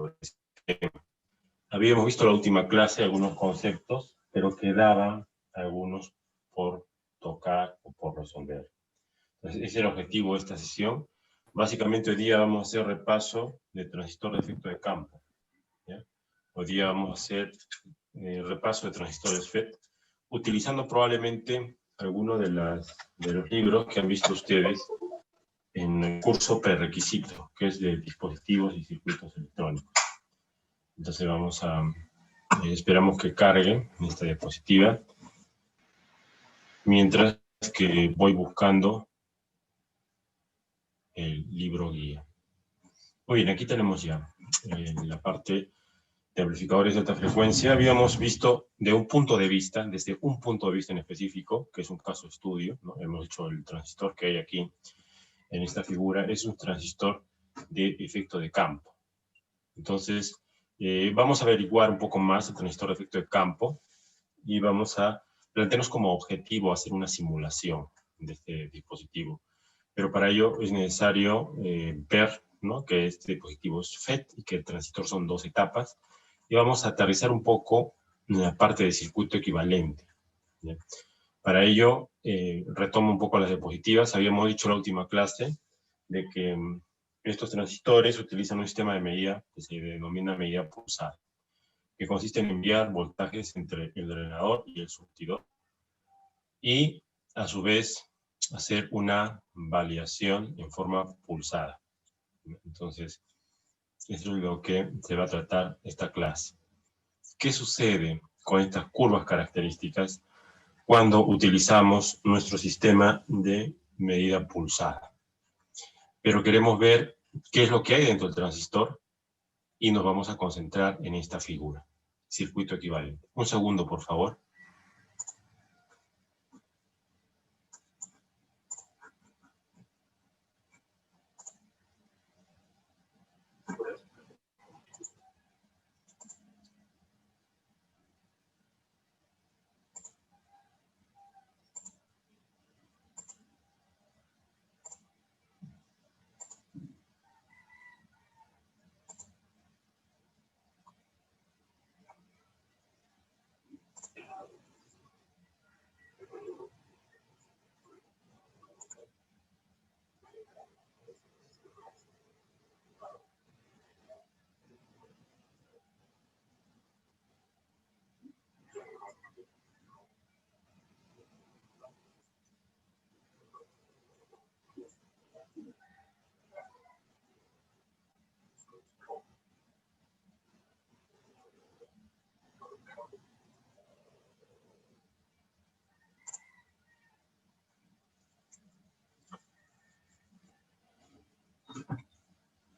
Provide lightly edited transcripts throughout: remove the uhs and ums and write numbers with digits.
sobre este tema. Habíamos visto en la última clase algunos conceptos, pero quedaban algunos por tocar o por resolver. Entonces, ese es el objetivo de esta sesión. Básicamente hoy día vamos a hacer repaso de transistor de efecto de campo, ¿ya? Hoy día vamos a hacer repaso de transistores FET, utilizando probablemente algunos de los libros que han visto ustedes en el curso prerequisito, que es de dispositivos y circuitos electrónicos. Entonces vamos a, esperamos que cargue esta diapositiva, mientras que voy buscando el libro guía. Muy bien, aquí tenemos ya la parte de amplificadores de alta frecuencia. Habíamos visto de un punto de vista, desde un punto de vista en específico, que es un caso de estudio, ¿no? Hemos dicho el transistor que hay aquí en esta figura es un transistor de efecto de campo. Entonces, vamos a averiguar un poco más el transistor de efecto de campo y vamos a plantearnos como objetivo hacer una simulación de este dispositivo. Pero para ello es necesario ver, ¿no?, que este dispositivo es FET y que el transistor son dos etapas. Y vamos a aterrizar un poco en la parte de circuito equivalente, ¿ya? Para ello, retomo un poco las diapositivas. Habíamos dicho en la última clase de que estos transistores utilizan un sistema de medida que se denomina medida pulsada, que consiste en enviar voltajes entre el drenador y el surtidor, y a su vez hacer una variación en forma pulsada. Entonces, eso es lo que se va a tratar esta clase. ¿Qué sucede con estas curvas características cuando utilizamos nuestro sistema de medida pulsada? Pero queremos ver qué es lo que hay dentro del transistor y nos vamos a concentrar en esta figura, circuito equivalente. Un segundo, por favor.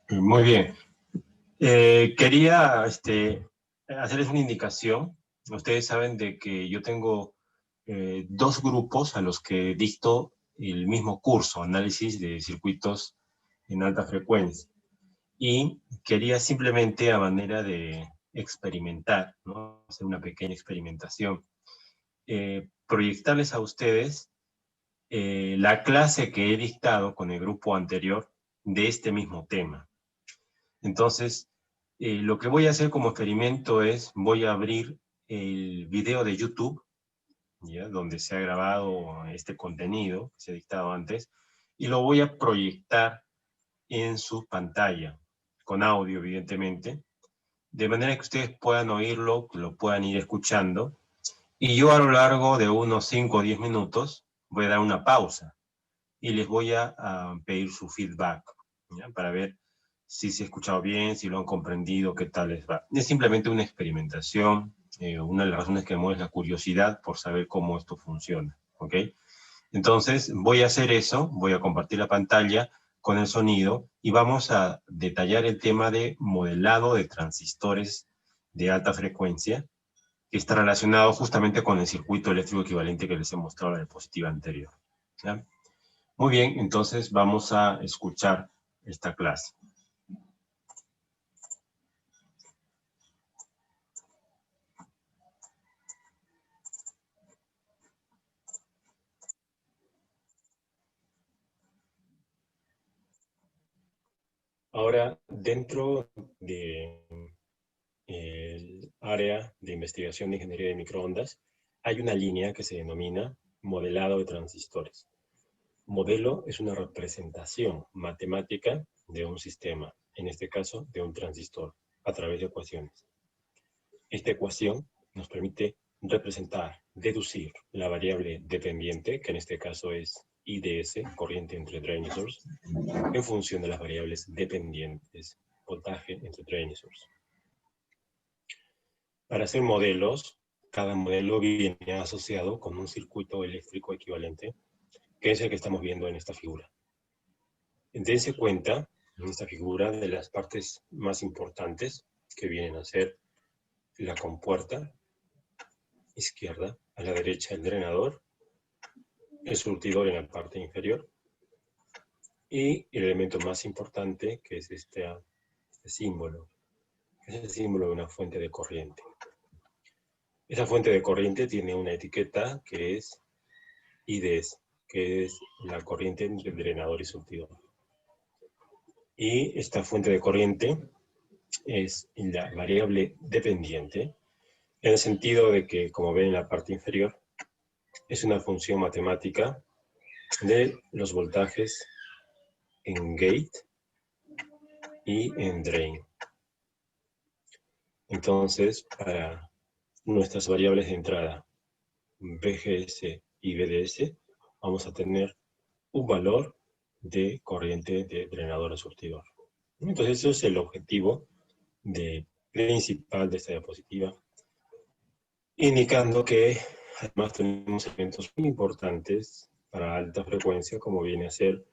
Muy bien. Quería hacerles una indicación. Ustedes saben de que yo tengo dos grupos a los que dicto el mismo curso, análisis de circuitos en alta frecuencia. Y quería simplemente, a manera de experimentar, ¿no?, hacer una pequeña experimentación, proyectarles a ustedes la clase que he dictado con el grupo anterior de este mismo tema. Entonces, lo que voy a hacer como experimento es, voy a abrir el video de YouTube, ¿ya?, donde se ha grabado este contenido que se ha dictado antes, y lo voy a proyectar en su pantalla, con audio evidentemente, de manera que ustedes puedan oírlo, que lo puedan ir escuchando, y yo a lo largo de unos 5 o 10 minutos voy a dar una pausa y les voy a pedir su feedback, ¿ya?, para ver si se ha escuchado bien, si lo han comprendido, qué tal les va. Es simplemente una experimentación. Una de las razones que mueve es la curiosidad por saber cómo esto funciona, ¿ok? Entonces voy a hacer eso, voy a compartir la pantalla con el sonido y vamos a detallar el tema de modelado de transistores de alta frecuencia, que está relacionado justamente con el circuito eléctrico equivalente que les he mostrado en la diapositiva anterior, ¿ya? Muy bien, entonces vamos a escuchar esta clase. Ahora, dentro de área de investigación de ingeniería de microondas, hay una línea que se denomina modelado de transistores. Modelo es una representación matemática de un sistema, en este caso de un transistor, a través de ecuaciones. Esta ecuación nos permite representar, deducir la variable dependiente, que en este caso es IDS, corriente entre drain y source, en función de las variables dependientes, voltaje entre drain y source. Para hacer modelos, cada modelo viene asociado con un circuito eléctrico equivalente, que es el que estamos viendo en esta figura. Dense cuenta, en esta figura, de las partes más importantes, que vienen a ser la compuerta izquierda, a la derecha el drenador, el surtidor en la parte inferior, y el elemento más importante, que es este símbolo, que es el símbolo de una fuente de corriente. Esa fuente de corriente tiene una etiqueta que es IDS, que es la corriente entre drenador y surtidor. Y esta fuente de corriente es la variable dependiente, en el sentido de que, como ven en la parte inferior, es una función matemática de los voltajes en gate y en drain. Entonces, para nuestras variables de entrada, VGS y VDS, vamos a tener un valor de corriente de drenador a surtidor. Entonces, eso es el objetivo principal de esta diapositiva, indicando que además tenemos elementos muy importantes para alta frecuencia, como viene a ser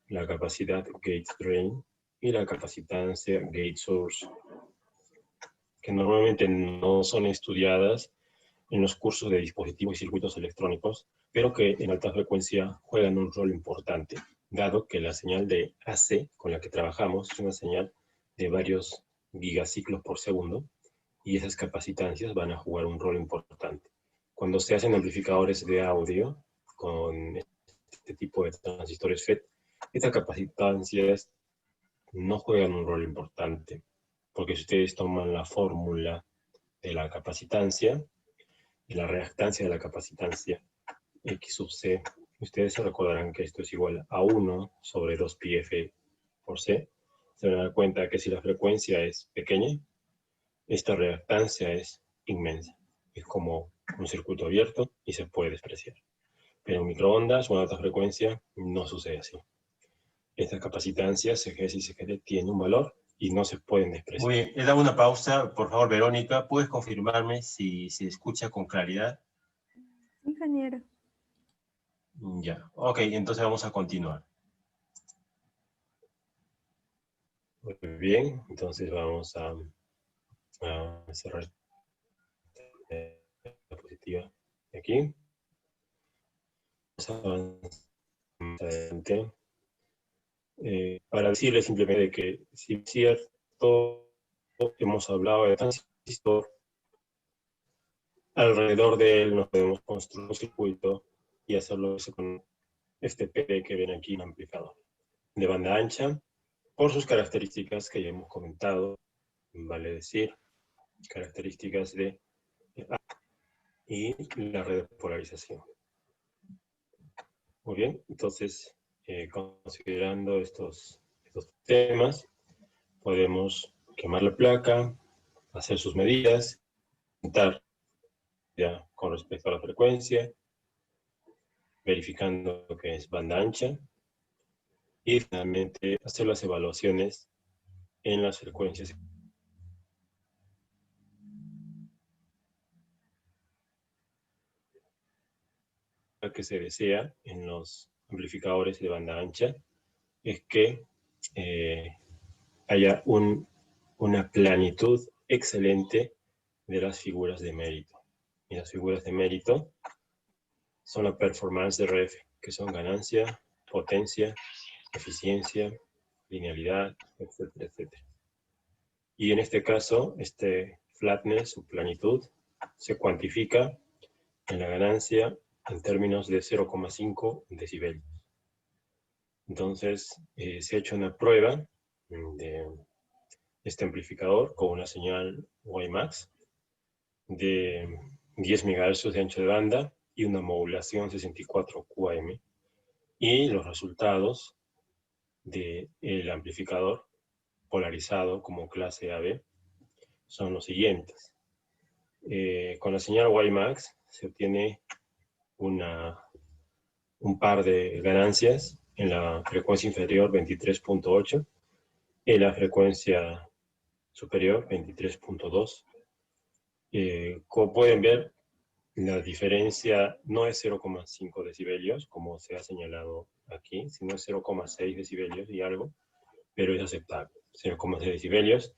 la capacidad gate-drain y la capacitancia gate-source, que normalmente no son estudiadas en los cursos de dispositivos y circuitos electrónicos, pero que en alta frecuencia juegan un rol importante, dado que la señal de AC con la que trabajamos es una señal de varios gigaciclos por segundo, y esas capacitancias van a jugar un rol importante. Cuando se hacen amplificadores de audio con este tipo de transistores FET, estas capacitancias no juegan un rol importante, porque si ustedes toman la fórmula de la capacitancia, de la reactancia de la capacitancia X sub C, ustedes se recordarán que esto es igual a 1 sobre 2 pi F por C. Se van a dar cuenta que si la frecuencia es pequeña, esta reactancia es inmensa. Es como un circuito abierto y se puede despreciar. Pero en microondas o en alta frecuencia no sucede así. Estas capacitancias, CGS y CGT, tienen un valor y no se pueden despreciar. Muy bien, he dado una pausa. Por favor, Verónica, ¿puedes confirmarme si se escucha con claridad? Ingeniero. Ya, ok, entonces vamos a continuar. Muy bien, entonces vamos a cerrar la diapositiva aquí. Vamos a adelante. Para decirles simplemente que si es cierto, hemos hablado de transistor, alrededor de él nos podemos construir un circuito y hacerlo con este PD que ven aquí, un amplificador de banda ancha, por sus características que ya hemos comentado, vale decir, características de y la red de polarización. Muy bien, entonces, considerando estos temas, podemos quemar la placa, hacer sus medidas, intentar ya con respecto a la frecuencia, verificando que es banda ancha, y finalmente hacer las evaluaciones en las frecuencias que se desea en los amplificadores de banda ancha, es que haya una planitud excelente de las figuras de mérito. Y las figuras de mérito son la performance de RF, que son ganancia, potencia, eficiencia, linealidad, etcétera, etcétera. Y en este caso, este flatness o planitud se cuantifica en la ganancia en términos de 0,5 decibelios. Entonces, se ha hecho una prueba de este amplificador con una señal WiMAX de 10 MHz de ancho de banda y una modulación 64 QAM. Y los resultados del amplificador polarizado como clase AB son los siguientes. Con la señal WiMAX se obtiene un par de ganancias en la frecuencia inferior 23.8, en la frecuencia superior 23.2. Como pueden ver, la diferencia no es 0,5 decibelios, como se ha señalado aquí, sino es 0,6 decibelios y algo, pero es aceptable. 0,6 decibelios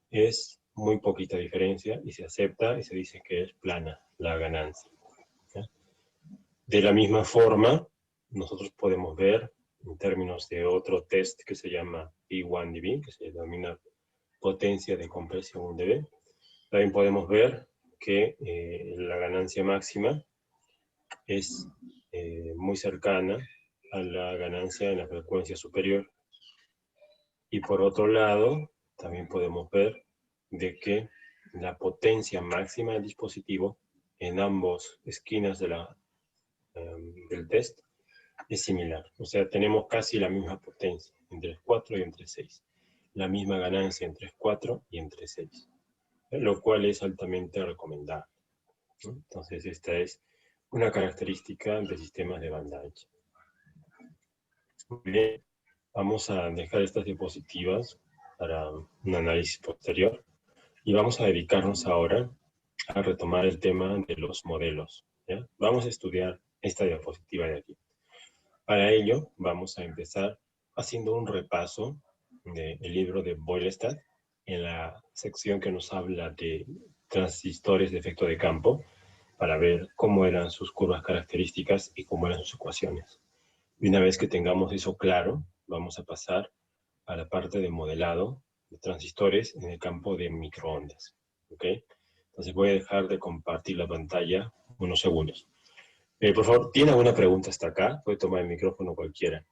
es muy poquita diferencia y se acepta y se dice que es plana la ganancia. ¿Ya? De la misma forma, nosotros podemos ver, en términos de otro test que se llama P1dB, que se denomina potencia de compresión 1 dB, también podemos ver que la ganancia máxima es muy cercana a la ganancia en la frecuencia superior. Y por otro lado, también podemos ver de que la potencia máxima del dispositivo en ambas esquinas del test es similar. O sea, tenemos casi la misma potencia en 3.4 y en 3.6. La misma ganancia en 3.4 y en 3.6. Lo cual es altamente recomendable, ¿no? Entonces, esta es una característica de sistemas de banda ancha. Muy bien, vamos a dejar estas diapositivas para un análisis posterior y vamos a dedicarnos ahora a retomar el tema de los modelos, ¿ya? Vamos a estudiar esta diapositiva de aquí. Para ello, vamos a empezar haciendo un repaso del libro de Boylestad en la sección que nos habla de transistores de efecto de campo, para ver cómo eran sus curvas características y cómo eran sus ecuaciones. Y una vez que tengamos eso claro, vamos a pasar a la parte de modelado de transistores en el campo de microondas. ¿Ok? Entonces voy a dejar de compartir la pantalla unos segundos. Por favor, ¿tiene alguna pregunta hasta acá? Puede tomar el micrófono cualquiera.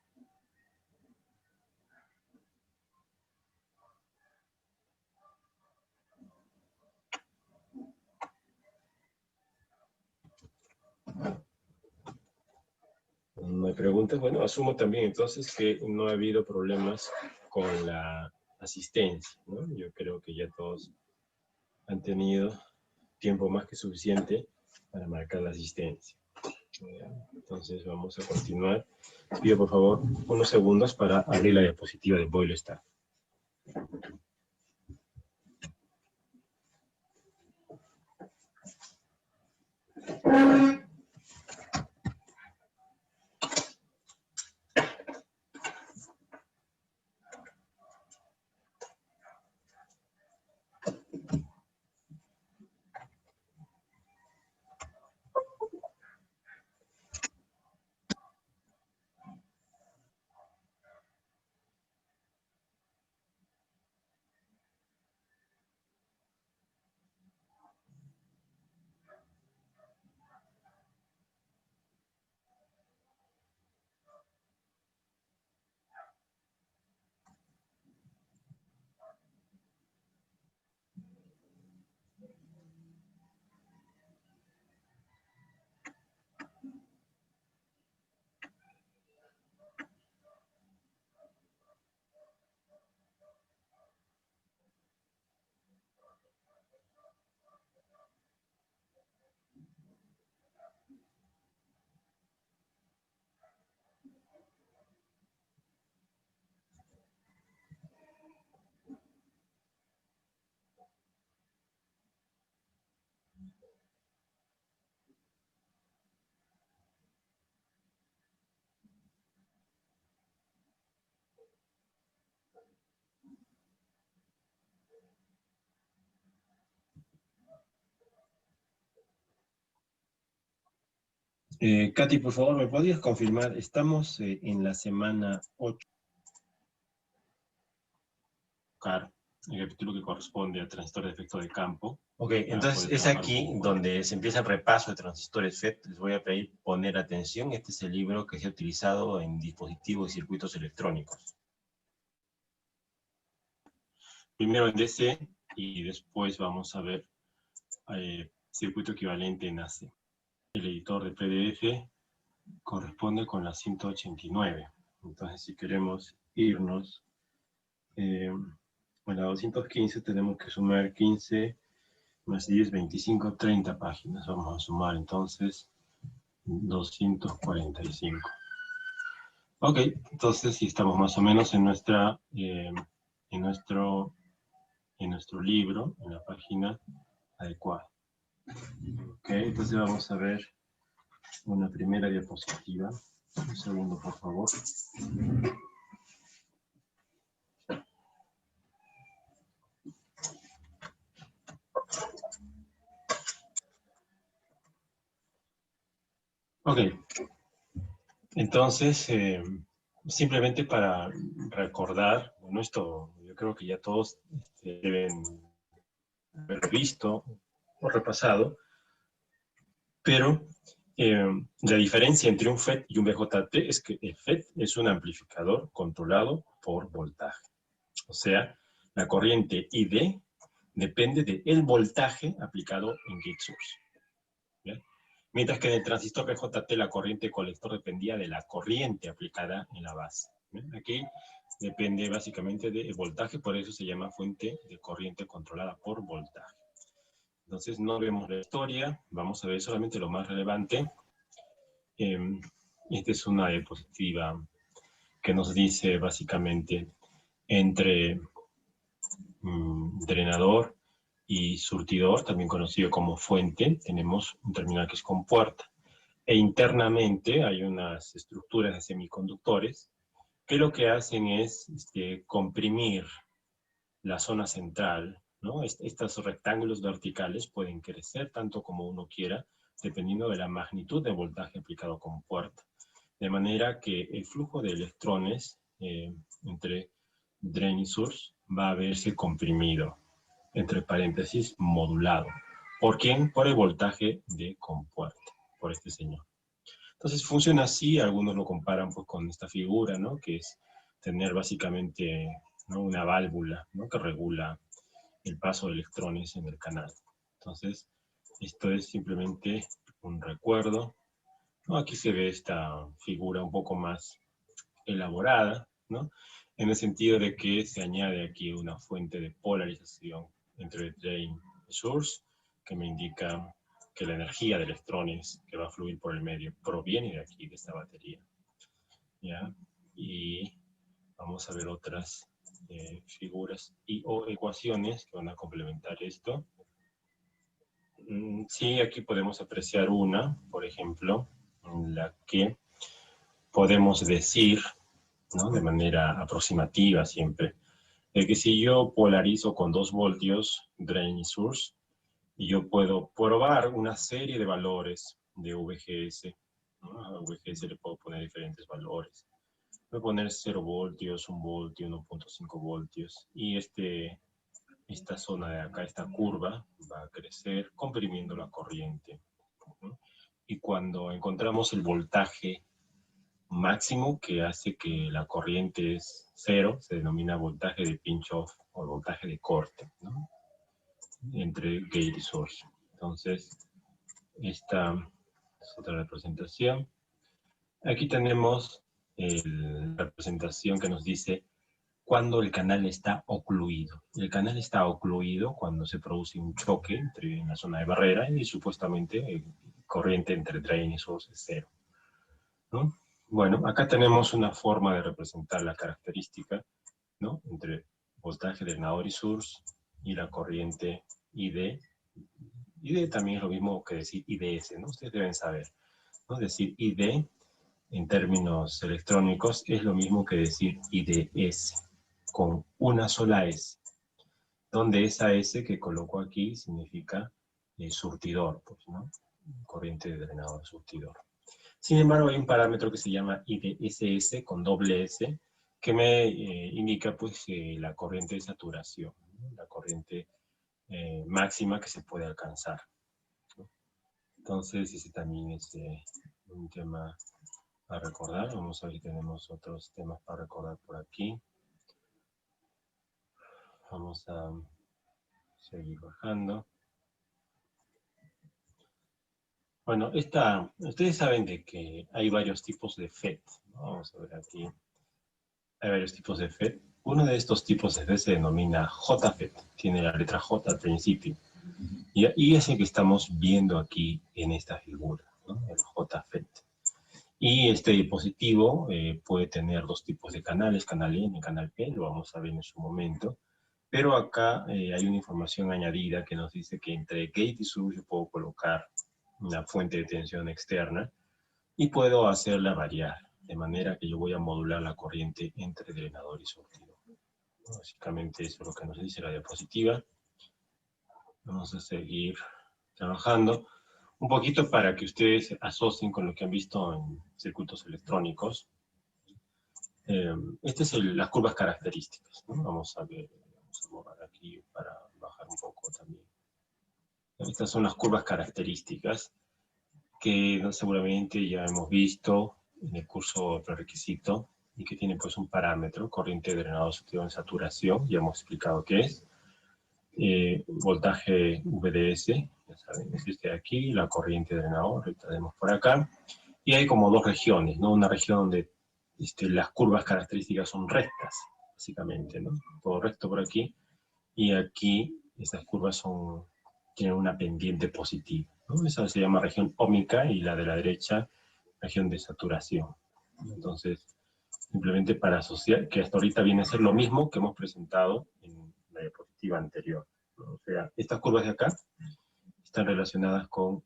No hay preguntas. Bueno, asumo también entonces que no ha habido problemas con la asistencia, ¿no? Yo creo que ya todos han tenido tiempo más que suficiente para marcar la asistencia. Entonces vamos a continuar. Les pido por favor unos segundos para abrir la diapositiva de Boylestad. Katy, por favor, ¿me podrías confirmar? Estamos en la semana 8, el capítulo que corresponde a transistores de efecto de campo. Ok, entonces es aquí donde se empieza el repaso de transistores FET. Les voy a pedir poner atención. Este es el libro que se ha utilizado en dispositivos y circuitos electrónicos. Primero en DC y después vamos a ver circuito equivalente en AC. El editor de PDF corresponde con la 189. Entonces, si queremos irnos en la 215, tenemos que sumar 15 más 10, 25, 30 páginas. Vamos a sumar entonces 245. Ok, entonces si estamos más o menos en nuestro libro, en la página adecuada. Ok, entonces vamos a ver una primera diapositiva. Un segundo, por favor. Ok, entonces, simplemente para recordar, bueno, esto yo creo que ya todos deben haber visto o repasado, pero la diferencia entre un FET y un BJT es que el FET es un amplificador controlado por voltaje. O sea, la corriente ID depende del voltaje aplicado en gate source. ¿Bien? Mientras que en el transistor BJT la corriente colector dependía de la corriente aplicada en la base. ¿Bien? Aquí depende básicamente del voltaje, por eso se llama fuente de corriente controlada por voltaje. Entonces no vemos la historia, vamos a ver solamente lo más relevante. Esta es una diapositiva que nos dice básicamente entre drenador y surtidor, también conocido como fuente, tenemos un terminal que es compuerta. E internamente hay unas estructuras de semiconductores que lo que hacen es comprimir la zona central, ¿no? Estos rectángulos verticales pueden crecer tanto como uno quiera, dependiendo de la magnitud de voltaje aplicado con puerta. De manera que el flujo de electrones entre drain y source va a verse comprimido, entre paréntesis, modulado. ¿Por quién? Por el voltaje de compuerta, por este señor. Entonces funciona así, algunos lo comparan pues, con esta figura, ¿no? Que es tener básicamente, ¿no? Una válvula, ¿no? Que regula el paso de electrones en el canal. Entonces, esto es simplemente un recuerdo, ¿no? Aquí se ve esta figura un poco más elaborada, ¿no? En el sentido de que se añade aquí una fuente de polarización entre drain y source, que me indica que la energía de electrones que va a fluir por el medio proviene de aquí, de esta batería. ¿Ya? Y vamos a ver otras figuras o ecuaciones que van a complementar esto. Sí, aquí podemos apreciar una, por ejemplo, en la que podemos decir, ¿no? De manera aproximativa siempre, de que si yo polarizo con 2 voltios drain y source, yo puedo probar una serie de valores de VGS, ¿no? A VGS le puedo poner diferentes valores. Voy a poner 0 voltios, 1 voltio, 1.5 voltios, y esta zona de acá, esta curva, va a crecer comprimiendo la corriente. Y cuando encontramos el voltaje máximo que hace que la corriente es 0, se denomina voltaje de pinch-off o voltaje de corte, ¿no? Entre gate y source. Entonces, esta es otra representación. Aquí tenemos la representación que nos dice cuando el canal está ocluido. El canal está ocluido cuando se produce un choque en la zona de barrera y supuestamente corriente entre drain y source es 0, ¿no? Bueno, acá tenemos una forma de representar la característica, ¿no? Entre voltaje drenador y source y la corriente ID. ID también es lo mismo que decir IDS, ¿no? Ustedes deben saber, ¿no? Decir ID en términos electrónicos es lo mismo que decir IDS, con una sola S, donde esa S que coloco aquí significa surtidor, pues, ¿no? Corriente de drenador surtidor. Sin embargo, hay un parámetro que se llama IDSS con doble S, que me indica pues, la corriente de saturación, ¿no? La corriente máxima que se puede alcanzar, ¿no? Entonces, ese también es un tema a recordar. Vamos a ver si tenemos otros temas para recordar por aquí. Vamos a seguir bajando. Bueno, ustedes saben de que hay varios tipos de FET, ¿no? Vamos a ver aquí. Hay varios tipos de FET. Uno de estos tipos de FET se denomina JFET. Tiene la letra J al principio. Y es el que estamos viendo aquí en esta figura, ¿no? El JFET. Y este dispositivo puede tener dos tipos de canales, canal N y canal P, lo vamos a ver en su momento. Pero acá hay una información añadida que nos dice que entre gate y source yo puedo colocar una fuente de tensión externa y puedo hacerla variar, de manera que yo voy a modular la corriente entre drenador y surtidor. Básicamente eso es lo que nos dice la diapositiva. Vamos a seguir trabajando un poquito para que ustedes asocien con lo que han visto en circuitos electrónicos. Estas son las curvas características, ¿no? Vamos a ver, vamos a mover aquí para bajar un poco también. Estas son las curvas características que seguramente ya hemos visto en el curso prerequisito y que tiene pues un parámetro, corriente de drenado surtidor en saturación, ya hemos explicado qué es. Voltaje VDS, ya saben, existe aquí, la corriente de drenador, ahorita tenemos por acá. Y hay como dos regiones, ¿no? Una región donde las curvas características son rectas, básicamente, ¿no? Todo recto por aquí. Y aquí estas curvas tienen una pendiente positiva, ¿no? Esa se llama región óhmica y la de la derecha, región de saturación. Entonces, simplemente para asociar, que hasta ahorita viene a ser lo mismo que hemos presentado en la diapositiva anterior, ¿no? O sea, estas curvas de acá están relacionadas con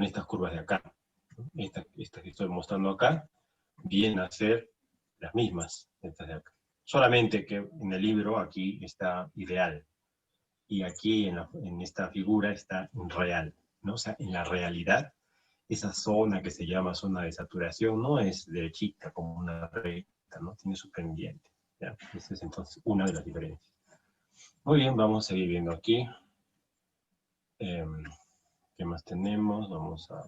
estas curvas de acá, ¿no? Estas que estoy mostrando acá vienen a ser las mismas, estas de acá. Solamente que en el libro aquí está ideal, y aquí en esta figura está real, ¿no? O sea, en la realidad, esa zona que se llama zona de saturación no es derechita como una recta, ¿no? Tiene su pendiente, ¿ya? Esa es entonces una de las diferencias. Muy bien, vamos a seguir viendo aquí. ¿Qué más tenemos? Vamos a...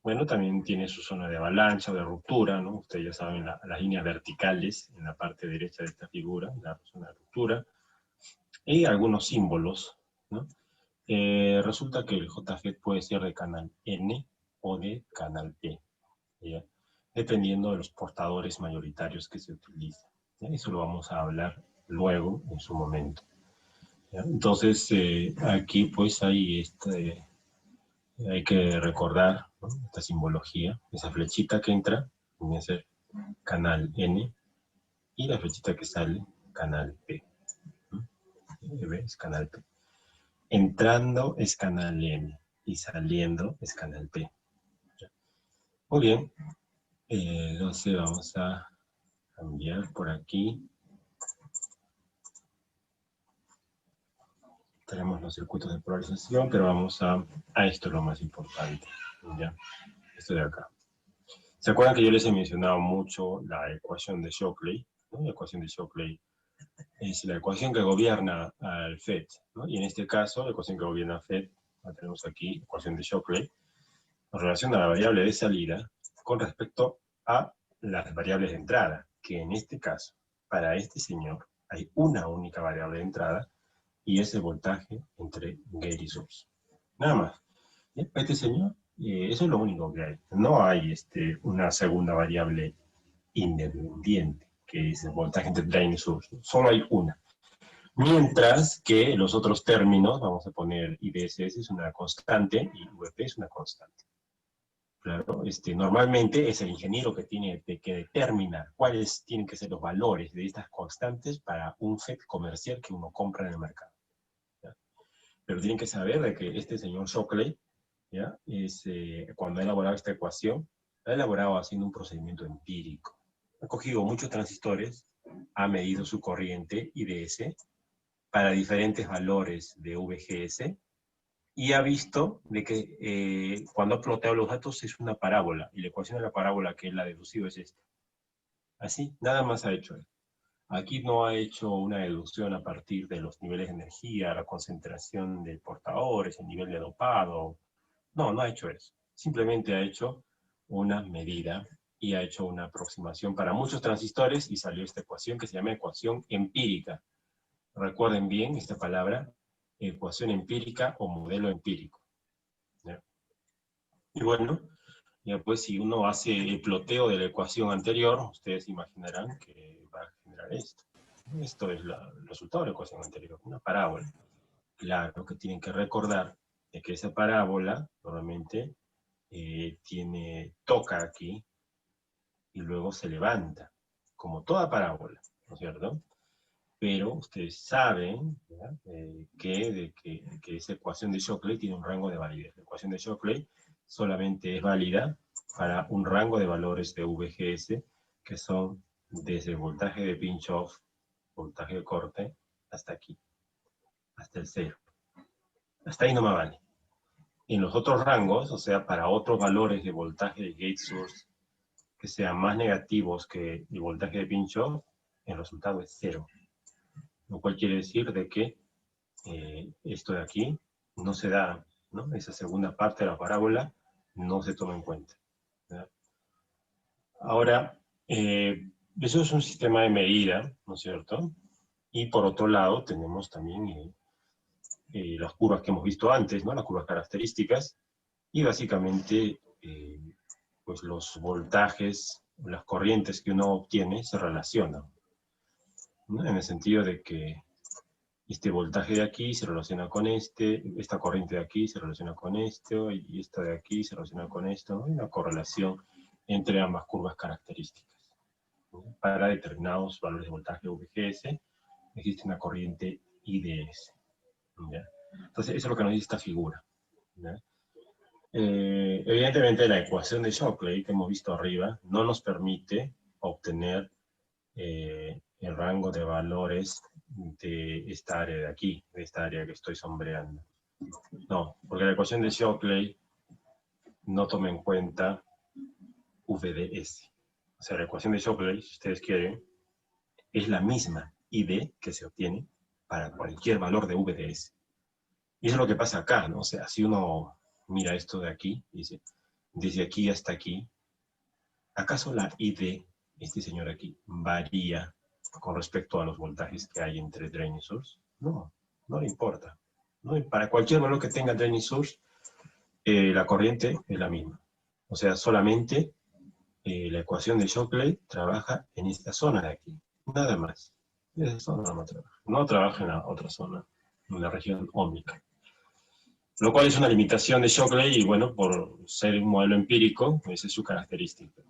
Bueno, también tiene su zona de avalancha o de ruptura, ¿no? Ustedes ya saben las líneas verticales en la parte derecha de esta figura, la zona de ruptura. Y algunos símbolos, ¿no? Resulta que el JFET puede ser de canal N o de canal P, ¿ya? Dependiendo de los portadores mayoritarios que se utilizan, ¿ya? Eso lo vamos a hablar luego en su momento, ¿ya? Entonces, aquí pues hay que recordar, ¿no? Esta simbología, esa flechita que entra, viene a ser canal N, y la flechita que sale, canal P, ¿no? ¿Ves? Canal P. Entrando es canal N y saliendo es canal P. Muy bien, entonces vamos a cambiar por aquí. Tenemos los circuitos de polarización, pero vamos a esto, lo más importante, ¿ya? Esto de acá. ¿Se acuerdan que yo les he mencionado mucho la ecuación de Shockley, ¿no? La ecuación de Shockley es la ecuación que gobierna al FET, ¿no? Y en este caso, la ecuación que gobierna al FET, la tenemos aquí, ecuación de Shockley, en relación a la variable de salida con respecto a las variables de entrada, que en este caso, para este señor, hay una única variable de entrada, y es el voltaje entre gate y source. Nada más. Para este señor, eso es lo único que hay. No hay una segunda variable independiente, que es el voltaje entre drain y source. Solo hay una. Mientras que los otros términos, vamos a poner IDSS es una constante y VP es una constante. Claro, normalmente es el ingeniero que tiene que determinar cuáles tienen que ser los valores de estas constantes para un FET comercial que uno compra en el mercado, ¿ya? Pero tienen que saber de que este señor Shockley, ¿ya? Cuando ha elaborado esta ecuación, la ha elaborado haciendo un procedimiento empírico. Ha cogido muchos transistores, ha medido su corriente IDS para diferentes valores de VGS, y ha visto de que cuando ha plotado los datos es una parábola, y la ecuación de la parábola que él ha deducido es esta. Así, nada más ha hecho él. Aquí no ha hecho una deducción a partir de los niveles de energía, la concentración de portadores, el nivel de dopado. No, no ha hecho eso. Simplemente ha hecho una medida y ha hecho una aproximación para muchos transistores y salió esta ecuación que se llama ecuación empírica. Recuerden bien esta palabra, ecuación empírica o modelo empírico. Y bueno, ya pues si uno hace el ploteo de la ecuación anterior, ustedes imaginarán que va a generar esto. Esto es el resultado de la ecuación anterior, una parábola. Claro que tienen que recordar de que esa parábola normalmente toca aquí y luego se levanta, como toda parábola, ¿no es cierto? Pero ustedes saben, ¿ya? Que esa ecuación de Shockley tiene un rango de validez. La ecuación de Shockley solamente es válida para un rango de valores de VGS que son desde el voltaje de pinch-off, voltaje de corte, hasta aquí, hasta el 0. Hasta ahí no me vale. En los otros rangos, o sea, para otros valores de voltaje de gate source que sean más negativos que el voltaje de pinch-off, el resultado es 0. Lo cual quiere decir de que esto de aquí no se da, ¿no? Esa segunda parte de la parábola no se toma en cuenta, ¿verdad? Ahora, eso es un sistema de medida, ¿no es cierto? Y por otro lado tenemos también las curvas que hemos visto antes, ¿no? Las curvas características, y básicamente pues los voltajes, las corrientes que uno obtiene se relacionan, ¿no? En el sentido de que este voltaje de aquí se relaciona con esta corriente de aquí se relaciona con esto, y esta de aquí se relaciona con esto, ¿no? Hay una correlación entre ambas curvas características, ¿no? Para determinados valores de voltaje VGS existe una corriente IDS, ¿ya? Entonces eso es lo que nos dice esta figura, ¿ya? Evidentemente la ecuación de Shockley que hemos visto arriba no nos permite obtener el rango de valores de esta área de aquí, de esta área que estoy sombreando. No, porque la ecuación de Shockley no toma en cuenta VDS. O sea, la ecuación de Shockley, si ustedes quieren, es la misma ID que se obtiene para cualquier valor de VDS. Y eso es lo que pasa acá, ¿no? O sea, si uno mira esto de aquí, dice, desde aquí hasta aquí, ¿acaso la ID, este señor aquí, varía con respecto a los voltajes que hay entre drain y source? No, no le importa. ¿No? Para cualquier valor que tenga drain y source, la corriente es la misma. O sea, solamente la ecuación de Shockley trabaja en esta zona de aquí. Nada más. Esa zona no trabaja. No trabaja en la otra zona, en la región ómnica. Lo cual es una limitación de Shockley y bueno, por ser un modelo empírico, esa es su característica.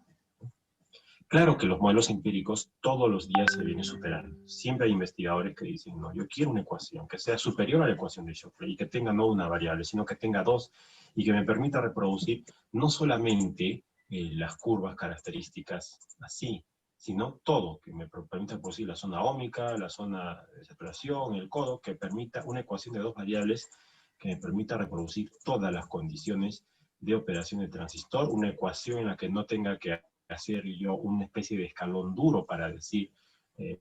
Claro que los modelos empíricos todos los días se vienen superando. Siempre hay investigadores que dicen, no, yo quiero una ecuación que sea superior a la ecuación de Shockley y que tenga no una variable, sino que tenga dos y que me permita reproducir no solamente las curvas características así, sino todo, que me permita reproducir la zona óhmica, la zona de saturación, el codo, que permita una ecuación de dos variables que me permita reproducir todas las condiciones de operación del transistor, una ecuación en la que no tenga que hacer yo una especie de escalón duro para decir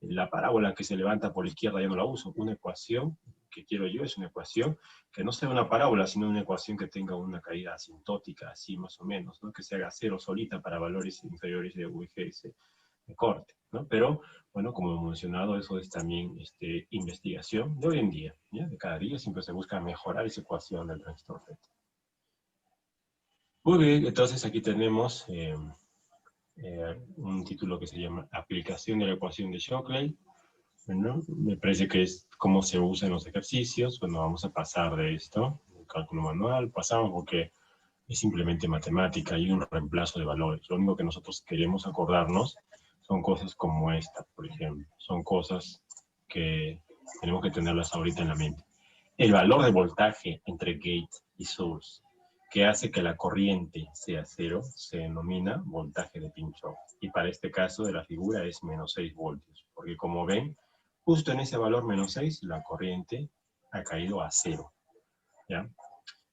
la parábola que se levanta por la izquierda ya no la uso. Una ecuación que quiero yo es una ecuación que no sea una parábola, sino una ecuación que tenga una caída asintótica, así más o menos, ¿no? Que se haga cero solita para valores inferiores de VGS de corte, ¿no? Pero, bueno, como he mencionado, eso es también investigación de hoy en día, ¿ya? De cada día siempre se busca mejorar esa ecuación del transistor FET. Muy bien, entonces aquí tenemos un título que se llama Aplicación de la ecuación de Shockley. Bueno, me parece que es cómo se usa en los ejercicios. Bueno, vamos a pasar de esto, el cálculo manual, pasamos porque es simplemente matemática y un reemplazo de valores. Lo único que nosotros queremos acordarnos son cosas como esta, por ejemplo. Son cosas que tenemos que tenerlas ahorita en la mente. El valor de voltaje entre gate y source que hace que la corriente sea cero se denomina voltaje de pinch-off. Y para este caso de la figura es menos 6 voltios. Porque como ven, justo en ese valor menos 6, la corriente ha caído a 0. ¿Ya?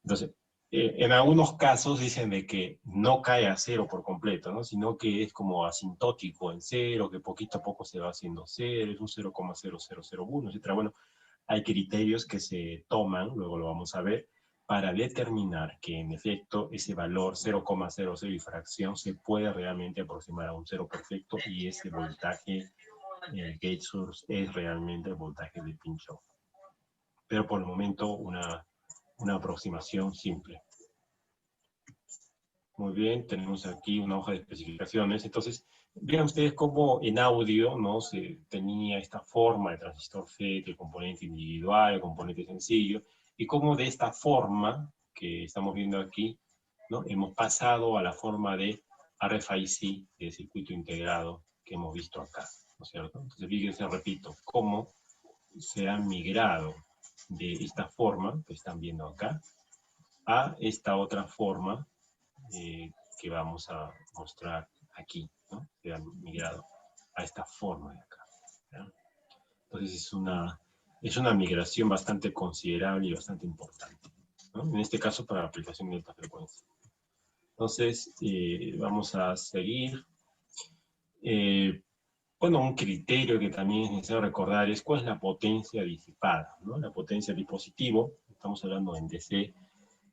Entonces, en algunos casos dicen de que no cae a 0 por completo, ¿no? Sino que es como asintótico en 0, que poquito a poco se va haciendo 0, es un 0,0001, etc. Bueno, hay criterios que se toman, luego lo vamos a ver, para determinar que en efecto ese valor 0,00 y fracción se puede realmente aproximar a un cero perfecto y ese voltaje gate source es realmente el voltaje de pinch-off. Pero por el momento una aproximación simple. Muy bien, tenemos aquí una hoja de especificaciones. Entonces, vean ustedes cómo en audio, ¿no?, se tenía esta forma de transistor FET, el componente individual, el componente sencillo, y cómo de esta forma que estamos viendo aquí, ¿no?, hemos pasado a la forma de RFIC, de circuito integrado, que hemos visto acá, ¿no es cierto? Entonces, fíjense, repito, cómo se ha migrado de esta forma que están viendo acá a esta otra forma que vamos a mostrar aquí, ¿no? Que han migrado a esta forma de acá, ¿ya? Entonces es una migración bastante considerable y bastante importante, ¿no? En este caso para la aplicación de alta frecuencia. Entonces vamos a seguir. Bueno, un criterio que también es necesario recordar es cuál es la potencia disipada, ¿no? La potencia del dispositivo, estamos hablando en DC,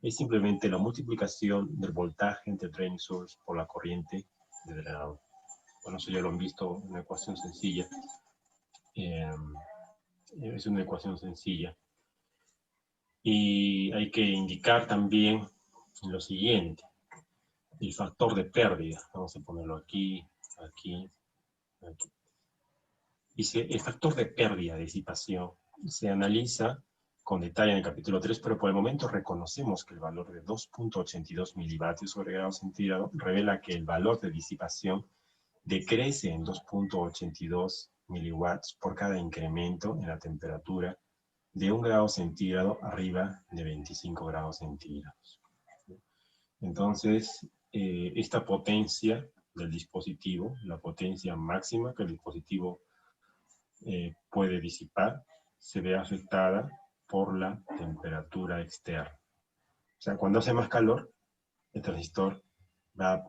es simplemente la multiplicación del voltaje entre drain source por la corriente de drenado. Bueno, eso ya lo han visto en una ecuación sencilla. Es una ecuación sencilla. Y hay que indicar también lo siguiente, el factor de pérdida. Vamos a ponerlo aquí, aquí, aquí. Dice, el factor de pérdida de disipación se analiza con detalle en el capítulo 3, pero por el momento reconocemos que el valor de 2.82 milivatios sobre grado centígrado revela que el valor de disipación decrece en 2.82 miliwatts por cada incremento en la temperatura de 1 grado centígrado arriba de 25 grados centígrados. Entonces, esta potencia del dispositivo, la potencia máxima que el dispositivo puede disipar, se ve afectada por la temperatura externa. O sea, cuando hace más calor, el transistor va,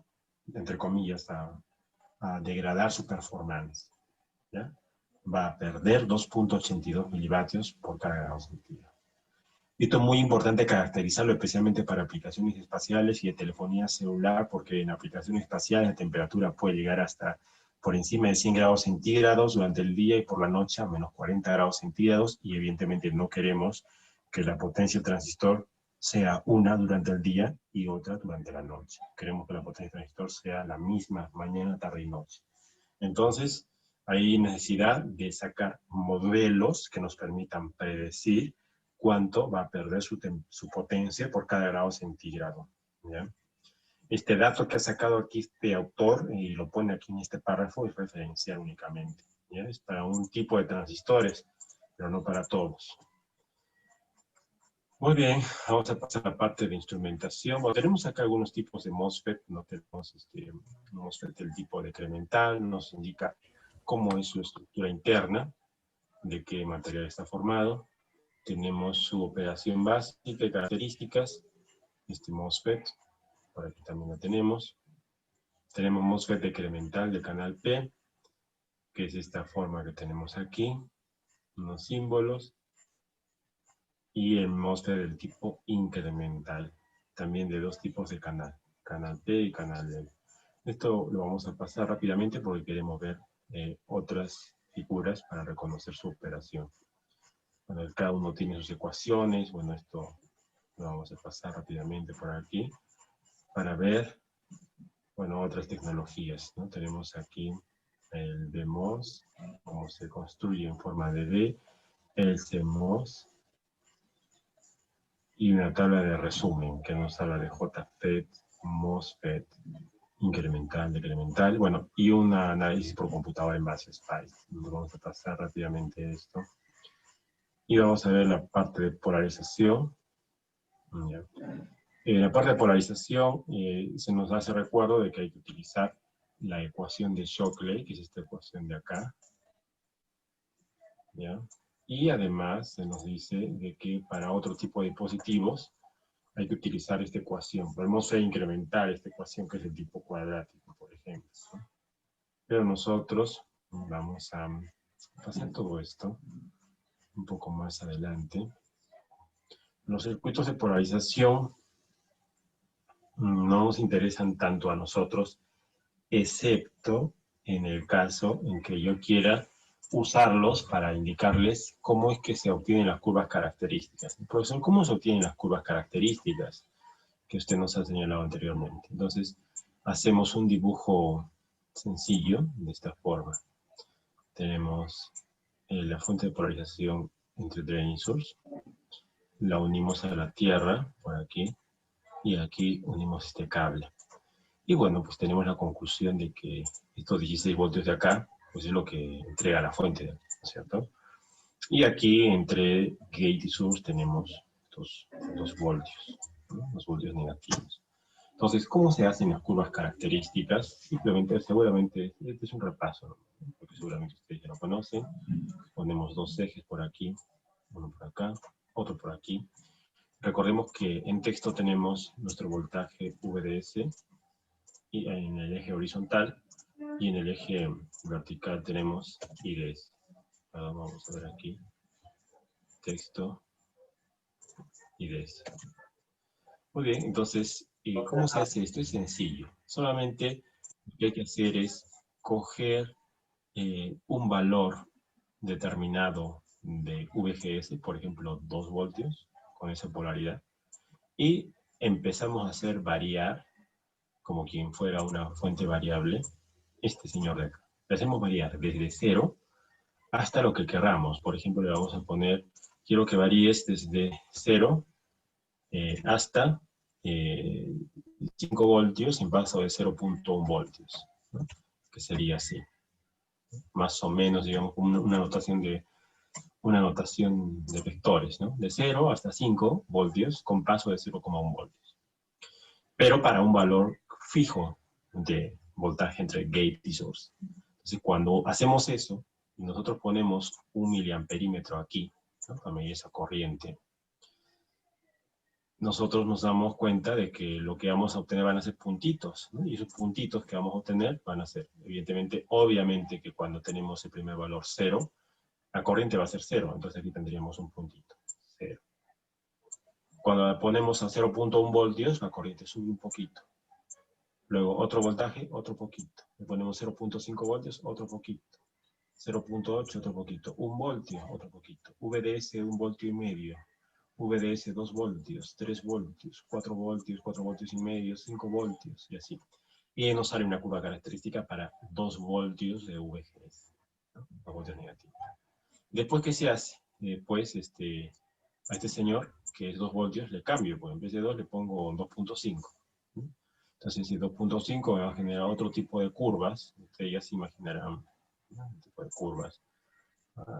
entre comillas, a degradar su performance, ¿ya? Va a perder 2.82 milivatios por cada grado centígrado. Esto es muy importante caracterizarlo, especialmente para aplicaciones espaciales y de telefonía celular, porque en aplicaciones espaciales la temperatura puede llegar hasta por encima de 100 grados centígrados durante el día y por la noche a menos 40 grados centígrados, y evidentemente no queremos que la potencia del transistor sea una durante el día y otra durante la noche. Queremos que la potencia del transistor sea la misma mañana, tarde y noche. Entonces, hay necesidad de sacar modelos que nos permitan predecir cuánto va a perder su potencia por cada grado centígrado, ¿ya? Este dato que ha sacado aquí este autor, y lo pone aquí en este párrafo, es referencial únicamente, ¿ya? Es para un tipo de transistores, pero no para todos. Muy bien, vamos a pasar a la parte de instrumentación. Bueno, tenemos acá algunos tipos de MOSFET, no tenemos MOSFET del tipo decremental, nos indica cómo es su estructura interna, de qué material está formado. Tenemos su operación básica y características, este MOSFET, por aquí también lo tenemos. Tenemos MOSFET decremental de canal P, que es esta forma que tenemos aquí, unos símbolos, y el MOSFET del tipo incremental, también de dos tipos de canal P y canal L. Esto lo vamos a pasar rápidamente porque queremos ver otras figuras para reconocer su operación. Bueno, cada uno tiene sus ecuaciones. Bueno, esto lo vamos a pasar rápidamente por aquí para ver, bueno, otras tecnologías, ¿no? Tenemos aquí el DMOS, cómo se construye en forma de D, el CMOS, y una tabla de resumen que nos habla de JFET, MOSFET, incremental, decremental, bueno, y un análisis por computadora en base SPICE. Vamos a pasar rápidamente esto. Y vamos a ver la parte de polarización. ¿Ya? En la parte de polarización se nos hace recuerdo de que hay que utilizar la ecuación de Shockley, que es esta ecuación de acá, ¿ya? Y además se nos dice de que para otro tipo de dispositivos hay que utilizar esta ecuación. Podemos incrementar esta ecuación que es el tipo cuadrático, por ejemplo, ¿no? Pero nosotros vamos a pasar todo esto un poco más adelante. Los circuitos de polarización no nos interesan tanto a nosotros, excepto en el caso en que yo quiera usarlos para indicarles cómo es que se obtienen las curvas características. Profesor, ¿cómo se obtienen las curvas características? que usted nos ha señalado anteriormente. Entonces, hacemos un dibujo sencillo de esta forma. Tenemos la fuente de polarización entre drain y source. La unimos a la tierra, por aquí, y aquí unimos este cable. Y bueno, pues tenemos la conclusión de que estos 16 voltios de acá, pues es lo que entrega la fuente, ¿no es cierto? Y aquí entre gate y source tenemos estos 2 voltios, ¿no? Los voltios negativos. Entonces, ¿cómo se hacen las curvas características? Simplemente, seguramente, este es un repaso, ¿no? Porque seguramente ustedes ya lo conocen. Ponemos 2 ejes por aquí, uno por acá, otro por aquí. Recordemos que en texto tenemos nuestro voltaje VDS y en el eje horizontal, y en el eje vertical tenemos IDS. Ahora vamos a ver aquí, texto, IDS. Muy bien, entonces, ¿cómo se hace esto? Es sencillo. Solamente lo que hay que hacer es coger un valor determinado de VGS, por ejemplo, 2 voltios, con esa polaridad, y empezamos a hacer variar, como quien fuera una fuente variable, este señor de acá. Le hacemos variar desde 0 hasta lo que queramos. Por ejemplo, le vamos a poner, quiero que varíes desde 0 hasta 5 voltios en paso de 0.1 voltios, ¿no? Que sería así. Más o menos, digamos, una notación de vectores, ¿no? De 0 hasta 5 voltios con paso de 0,1 voltios. Pero para un valor fijo de voltaje entre gate y source. Entonces, cuando hacemos eso, y nosotros ponemos un miliamperímetro aquí, ¿no? Para medir esa corriente, nosotros nos damos cuenta de que lo que vamos a obtener van a ser puntitos, ¿no? Y esos puntitos que vamos a obtener van a ser, evidentemente, obviamente que cuando tenemos el primer valor 0, la corriente va a ser 0, entonces aquí tendríamos un puntito, 0. Cuando la ponemos a 0.1 voltios, la corriente sube un poquito. Luego otro voltaje, otro poquito. Le ponemos 0.5 voltios, otro poquito. 0.8, otro poquito. 1 voltio, otro poquito. VDS, 1 voltio y medio. VDS 2 voltios, 3 voltios, 4 voltios, 4 voltios y medio, 5 voltios, y así. Y nos sale una curva característica para 2 voltios de VGS, ¿no? 2 voltios negativos. Después, ¿qué se hace? Pues, a este señor, que es 2 voltios, le cambio, pues en vez de 2 le pongo 2.5. Entonces, si 2.5 me va a generar otro tipo de curvas, ustedes ya se imaginarán, ¿no? Un tipo de curvas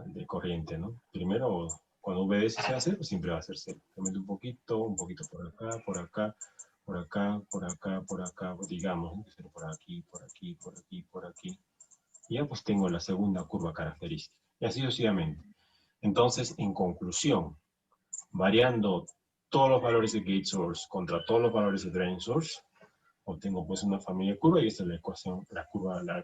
de corriente, ¿no? Primero, cuando VDS se hace, pues siempre va a ser 0. Le meto un poquito por acá, por acá, por acá, por acá, por acá, digamos, ¿no? Por aquí, por aquí, por aquí, por aquí. Y ya pues tengo la segunda curva característica. Y así sucesivamente. Entonces, en conclusión, variando todos los valores de gate source contra todos los valores de drain source, obtengo pues una familia de curva y esta es la ecuación, la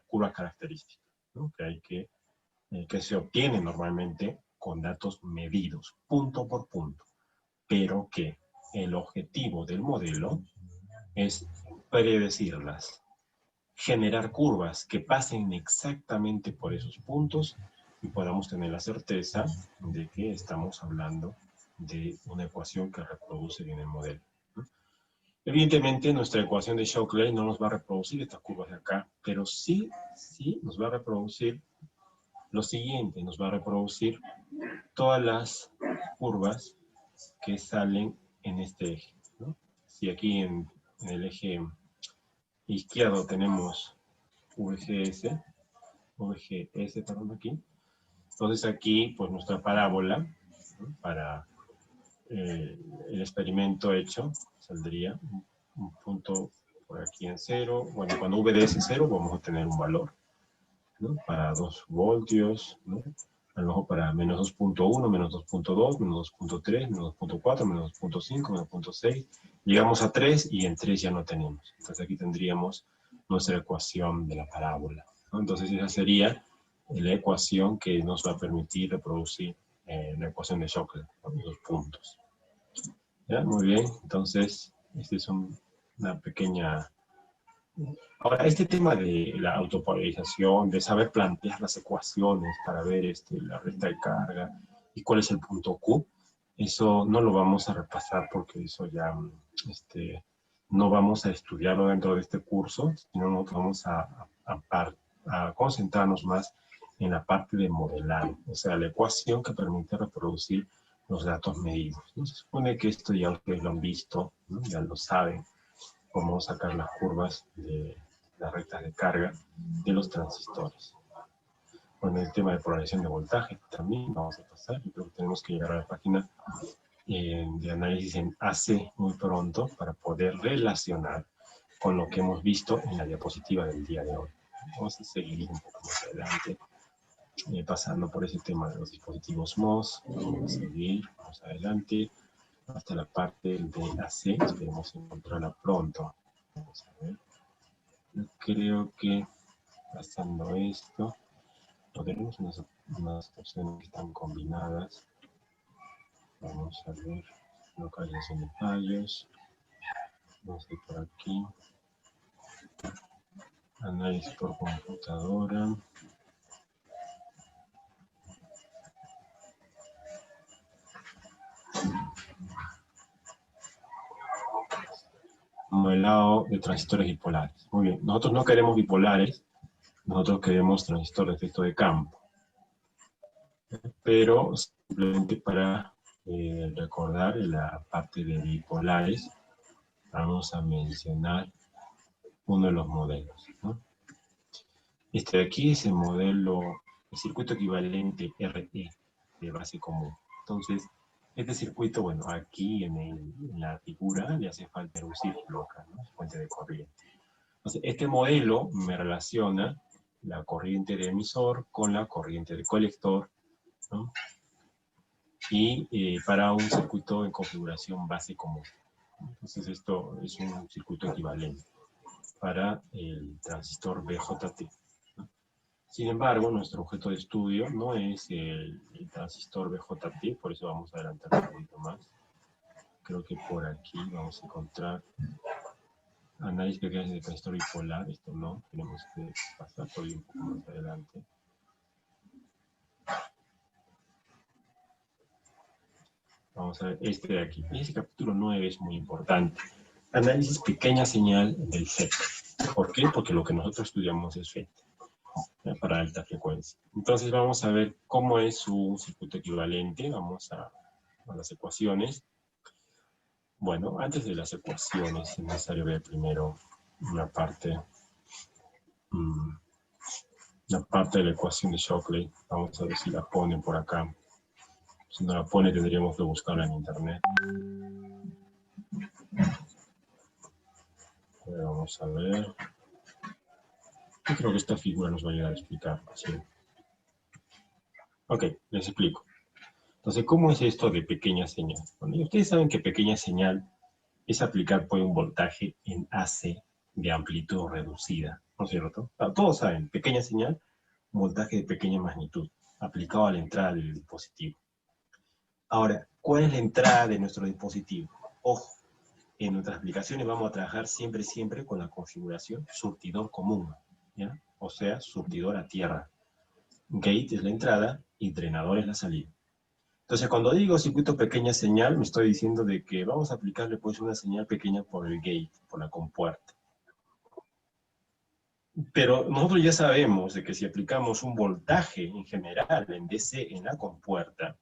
curva característica, ¿no? Que se obtiene normalmente con datos medidos, punto por punto, pero que el objetivo del modelo es predecirlas, generar curvas que pasen exactamente por esos puntos y podamos tener la certeza de que estamos hablando de una ecuación que reproduce bien el modelo. Evidentemente, nuestra ecuación de Shockley no nos va a reproducir estas curvas de acá, pero sí nos va a reproducir lo siguiente, nos va a reproducir todas las curvas que salen en este eje, ¿no? Si aquí en el eje izquierdo tenemos VGS, perdón, aquí, entonces aquí, pues nuestra parábola, ¿no? Para el experimento hecho, saldría un punto por aquí en 0. Bueno, cuando VDS es 0, vamos a tener un valor, ¿no? Para 2 voltios, ¿no? A lo mejor para menos 2.1, menos 2.2, menos 2.3, menos 2.4, menos 2.5, menos 2.6. Llegamos a 3 y en 3 ya no tenemos. Entonces aquí tendríamos nuestra ecuación de la parábola, ¿no? Entonces esa sería la ecuación que nos va a permitir reproducir la ecuación de Shockley, ¿no? Los puntos. ¿Ya? Muy bien, entonces esta es una pequeña... Ahora, este tema de la autopolarización, de saber plantear las ecuaciones para ver la recta de carga y cuál es el punto Q, eso no lo vamos a repasar porque eso ya no vamos a estudiarlo dentro de este curso, sino nos vamos a concentrarnos más en la parte de modelado, o sea, la ecuación que permite reproducir los datos medidos, ¿no? Se supone que esto ya ustedes lo han visto, ¿no? Ya lo saben, cómo sacar las curvas de las rectas de carga de los transistores. Bueno, el tema de polarización de voltaje también vamos a pasar, y creo que tenemos que llegar a la página de análisis en AC muy pronto para poder relacionar con lo que hemos visto en la diapositiva del día de hoy. Vamos a seguir un poco más adelante, pasando por ese tema de los dispositivos MOS. Vamos a seguir más adelante hasta la parte de AC, esperemos encontrarla pronto. Vamos a ver. Yo creo que pasando esto, tenemos unas opciones que están combinadas. Vamos a ver localización de fallos. Vamos a ir por aquí. Análisis por computadora. Modelado de transistores bipolares. Muy bien, nosotros no queremos bipolares, nosotros queremos transistores de efecto de campo. Pero simplemente para recordar la parte de bipolares, vamos a mencionar uno de los modelos, ¿no? Este de aquí es el modelo, el circuito equivalente RE de base común. Entonces, este circuito, bueno, aquí en la figura le hace falta un círculo acá, ¿no? Fuente de corriente. Entonces, este modelo me relaciona la corriente de emisor con la corriente de colector, ¿no? Y para un circuito en configuración base común. Entonces, esto es un circuito equivalente para el transistor BJT, ¿no? Sin embargo, nuestro objeto de estudio no es el transistor BJT, por eso vamos a adelantar un poquito más. Creo que por aquí vamos a encontrar análisis pequeños de transistor bipolar. Esto no, tenemos que pasar por ahí un poco más adelante. Vamos a ver este de aquí. Este capítulo 9 es muy importante. Análisis pequeña señal del FET. ¿Por qué? Porque lo que nosotros estudiamos es FET, para alta frecuencia. Entonces vamos a ver cómo es su circuito equivalente. Vamos a las ecuaciones. Bueno, antes de las ecuaciones es necesario ver primero la parte de la ecuación de Shockley. Vamos a ver si la ponen por acá. Si no la pone, tendríamos que buscarla en internet. Vamos a ver. Yo creo que esta figura nos va a ayudar a explicar. ¿Sí? Ok, les explico. Entonces, ¿cómo es esto de pequeña señal? Bueno, ustedes saben que pequeña señal es aplicar pues, un voltaje en AC de amplitud reducida, ¿no es cierto? Todos saben, pequeña señal, voltaje de pequeña magnitud, aplicado a la entrada del dispositivo. Ahora, ¿cuál es la entrada de nuestro dispositivo? Ojo, en nuestras aplicaciones vamos a trabajar siempre con la configuración surtidor común, ¿ya? O sea, surtidor a tierra. Gate es la entrada y drenador es la salida. Entonces, cuando digo circuito pequeña señal, me estoy diciendo de que vamos a aplicarle pues una señal pequeña por el gate, por la compuerta. Pero nosotros ya sabemos de que si aplicamos un voltaje en general en DC en la compuerta,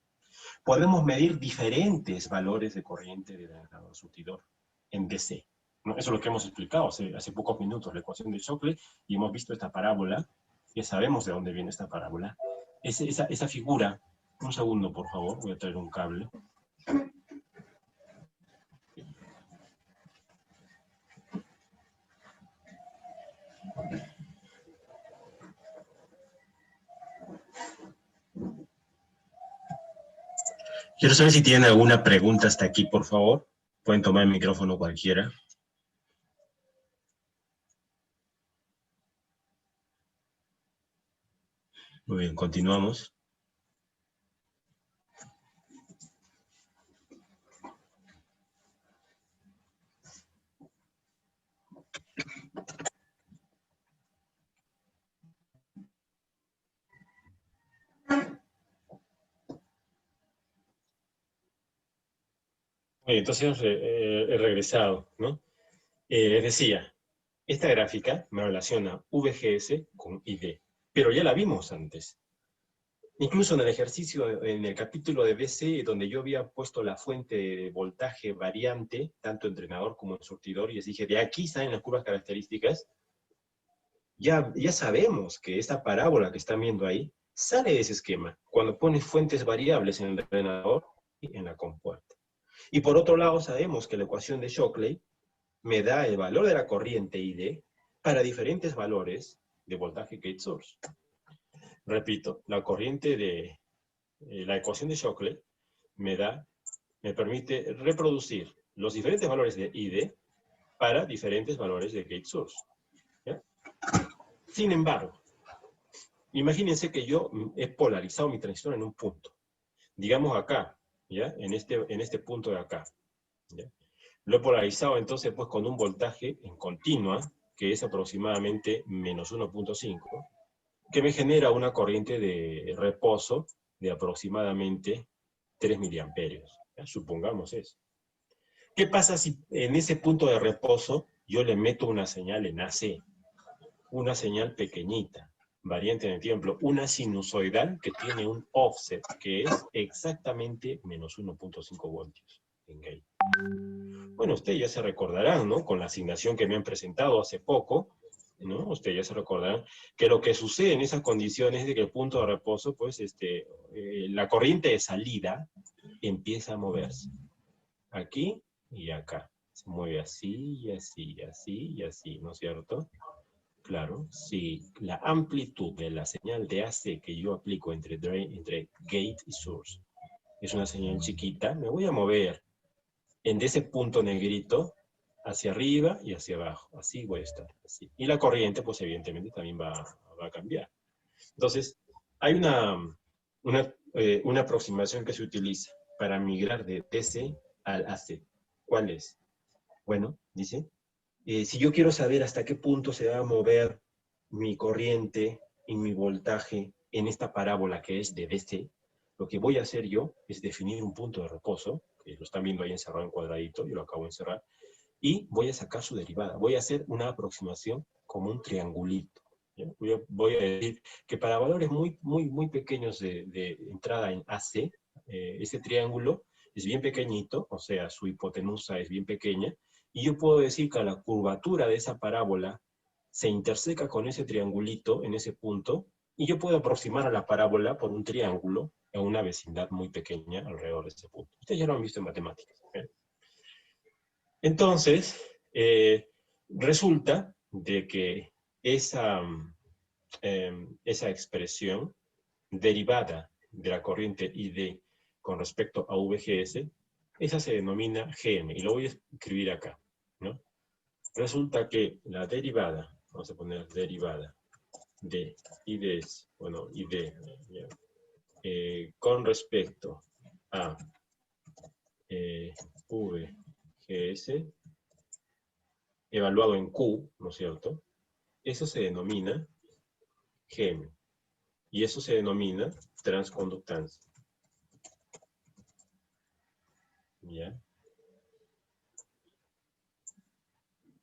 podemos medir diferentes valores de corriente del drenador surtidor en DC. ¿No? Eso es lo que hemos explicado hace pocos minutos, la ecuación de Shockley, y hemos visto esta parábola, ya sabemos de dónde viene esta parábola. Esa figura, un segundo por favor, voy a traer un cable. Quiero saber si tienen alguna pregunta hasta aquí, por favor. Pueden tomar el micrófono cualquiera. Muy bien, continuamos. Entonces he regresado, ¿no? Decía, esta gráfica me relaciona VGS con ID, pero ya la vimos antes. Incluso en el ejercicio, en el capítulo de BC, donde yo había puesto la fuente de voltaje variante, tanto entrenador como en surtidor, y les dije, de aquí salen las curvas características, ya sabemos que esta parábola que están viendo ahí sale de ese esquema, cuando pones fuentes variables en el entrenador y en la compuerta. Y por otro lado, sabemos que la ecuación de Shockley me da el valor de la corriente ID para diferentes valores de voltaje gate source. Repito, la corriente de la ecuación de Shockley me permite reproducir los diferentes valores de ID para diferentes valores de gate source. ¿Ya? Sin embargo, imagínense que yo he polarizado mi transistor en un punto. Digamos acá, ¿ya? En este punto de acá. ¿Ya? Lo he polarizado entonces pues con un voltaje en continua, que es aproximadamente menos 1.5, que me genera una corriente de reposo de aproximadamente 3 miliamperios. ¿Ya? Supongamos eso. ¿Qué pasa si en ese punto de reposo yo le meto una señal en AC? Una señal pequeñita, variante en el tiempo, una sinusoidal que tiene un offset que es exactamente menos 1.5 voltios en gate. Bueno, ustedes ya se recordarán, ¿no? Con la asignación que me han presentado hace poco, ¿no? Ustedes ya se recordarán que lo que sucede en esas condiciones es de que el punto de reposo, pues, la corriente de salida empieza a moverse. Aquí y acá. Se mueve así, y así, y así, y así, ¿no es cierto? Claro, si la amplitud de la señal de AC que yo aplico entre gate y source es una señal chiquita, me voy a mover en ese punto negrito hacia arriba y hacia abajo. Así voy a estar. Así. Y la corriente, pues evidentemente también va a cambiar. Entonces, hay una aproximación que se utiliza para migrar de DC al AC. ¿Cuál es? Bueno, dice, si yo quiero saber hasta qué punto se va a mover mi corriente y mi voltaje en esta parábola que es de DC, lo que voy a hacer yo es definir un punto de reposo, que lo están viendo ahí encerrado en cuadradito, yo lo acabo de encerrar, y voy a sacar su derivada. Voy a hacer una aproximación como un triangulito. Voy a decir que para valores muy pequeños de entrada en AC, ese triángulo es bien pequeñito, o sea, su hipotenusa es bien pequeña, y yo puedo decir que la curvatura de esa parábola se interseca con ese triangulito en ese punto, y yo puedo aproximar a la parábola por un triángulo en una vecindad muy pequeña alrededor de ese punto. Ustedes ya lo han visto en matemáticas. Entonces, resulta de que esa expresión derivada de la corriente ID con respecto a VGS, esa se denomina GM, y lo voy a escribir acá, ¿no? Resulta que la derivada, vamos a poner derivada de IDs, bueno, ID, con respecto a VGS, evaluado en Q, ¿no es cierto? Eso se denomina GM, y eso se denomina transconductancia. ¿Ya?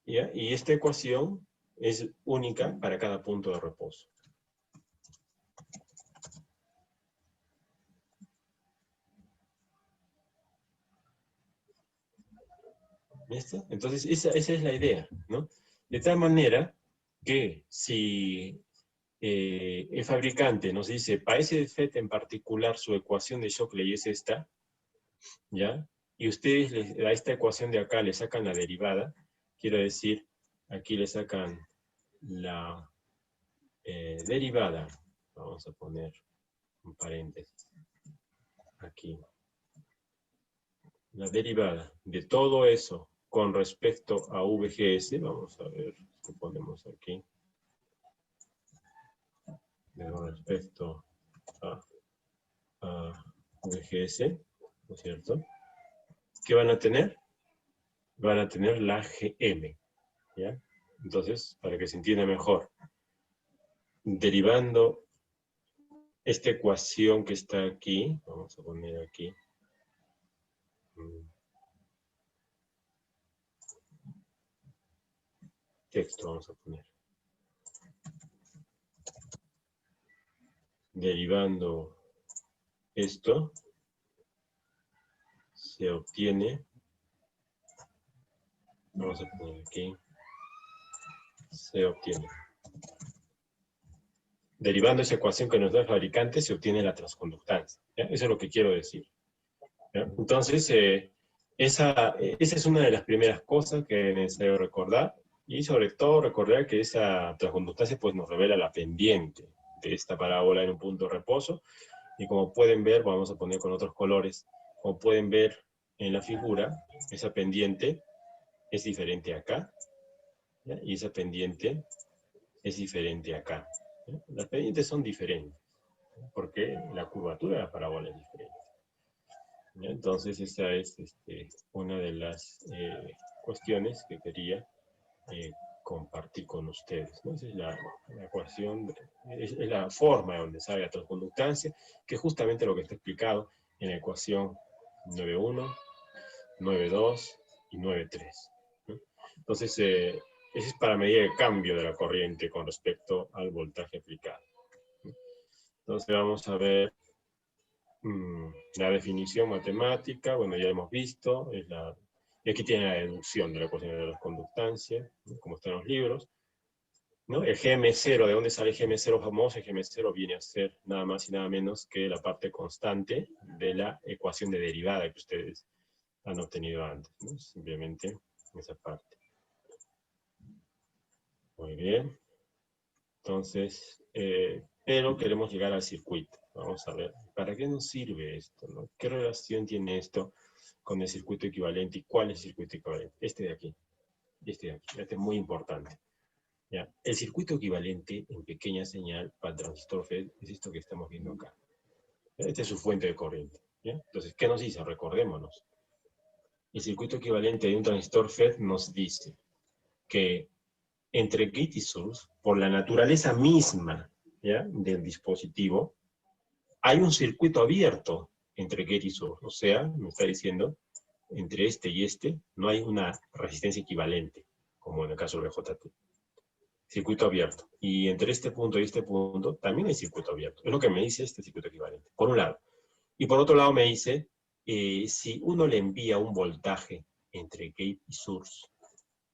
¿Ya? Y esta ecuación es única para cada punto de reposo. ¿Listo? Entonces, esa es la idea, ¿no? De tal manera que si el fabricante nos dice, para ese FET en particular, su ecuación de Shockley es esta, ¿ya? Y ustedes a esta ecuación de acá le sacan la derivada, quiero decir, aquí le sacan la derivada, vamos a poner un paréntesis, aquí, la derivada de todo eso con respecto a VGS, vamos a ver qué ponemos aquí, con respecto a VGS, ¿no es cierto? ¿Qué van a tener? Van a tener la GM, ¿ya? Entonces, para que se entienda mejor, derivando esta ecuación que está aquí, vamos a poner aquí, texto vamos a poner. Derivando esto, se obtiene, vamos a poner aquí, se obtiene. Derivando esa ecuación que nos da el fabricante, se obtiene la transconductancia. ¿Ya? Eso es lo que quiero decir. ¿Ya? Entonces, esa es una de las primeras cosas que es necesario recordar, y sobre todo recordar que esa transconductancia pues, nos revela la pendiente de esta parábola en un punto de reposo, y como pueden ver, vamos a poner con otros colores, como pueden ver en la figura, esa pendiente es diferente acá, ¿ya? Y esa pendiente es diferente acá. ¿Ya? Las pendientes son diferentes, ¿ya? Porque la curvatura de la parábola es diferente. ¿Ya? Entonces esa es una de las cuestiones que quería compartir con ustedes, ¿no? Esa es la ecuación, es la forma donde sale la transconductancia, que es justamente lo que está explicado en la ecuación 9.1, 9.2 y 9.3. ¿no? Entonces, ese es para medir el cambio de la corriente con respecto al voltaje aplicado. ¿no? Entonces vamos a ver la definición matemática, bueno, ya hemos visto, y aquí tiene la deducción de la ecuación de la conductancia, ¿no? Como está en los libros. ¿No? El GM0, ¿de dónde sale el GM0 famoso? El GM0 viene a ser nada más y nada menos que la parte constante de la ecuación de derivada que ustedes han obtenido antes, ¿no? Simplemente esa parte. Muy bien. Entonces, pero queremos llegar al circuito. Vamos a ver, ¿para qué nos sirve esto? ¿No? ¿Qué relación tiene esto con el circuito equivalente? ¿Y cuál es el circuito equivalente? Este de aquí. Este de aquí. Este es muy importante. ¿Ya? El circuito equivalente en pequeña señal para el transistor FET es esto que estamos viendo acá. Esta es su fuente de corriente. ¿Ya? Entonces, ¿qué nos dice? Recordémonos. El circuito equivalente de un transistor FET nos dice que entre gate y source, por la naturaleza misma, ¿ya? Del dispositivo, hay un circuito abierto entre gate y source. O sea, me está diciendo, entre este y este, no hay una resistencia equivalente, como en el caso del BJT. Circuito abierto. Y entre este punto y este punto también hay circuito abierto. Es lo que me dice este circuito equivalente, por un lado. Y por otro lado me dice, si uno le envía un voltaje entre gate y source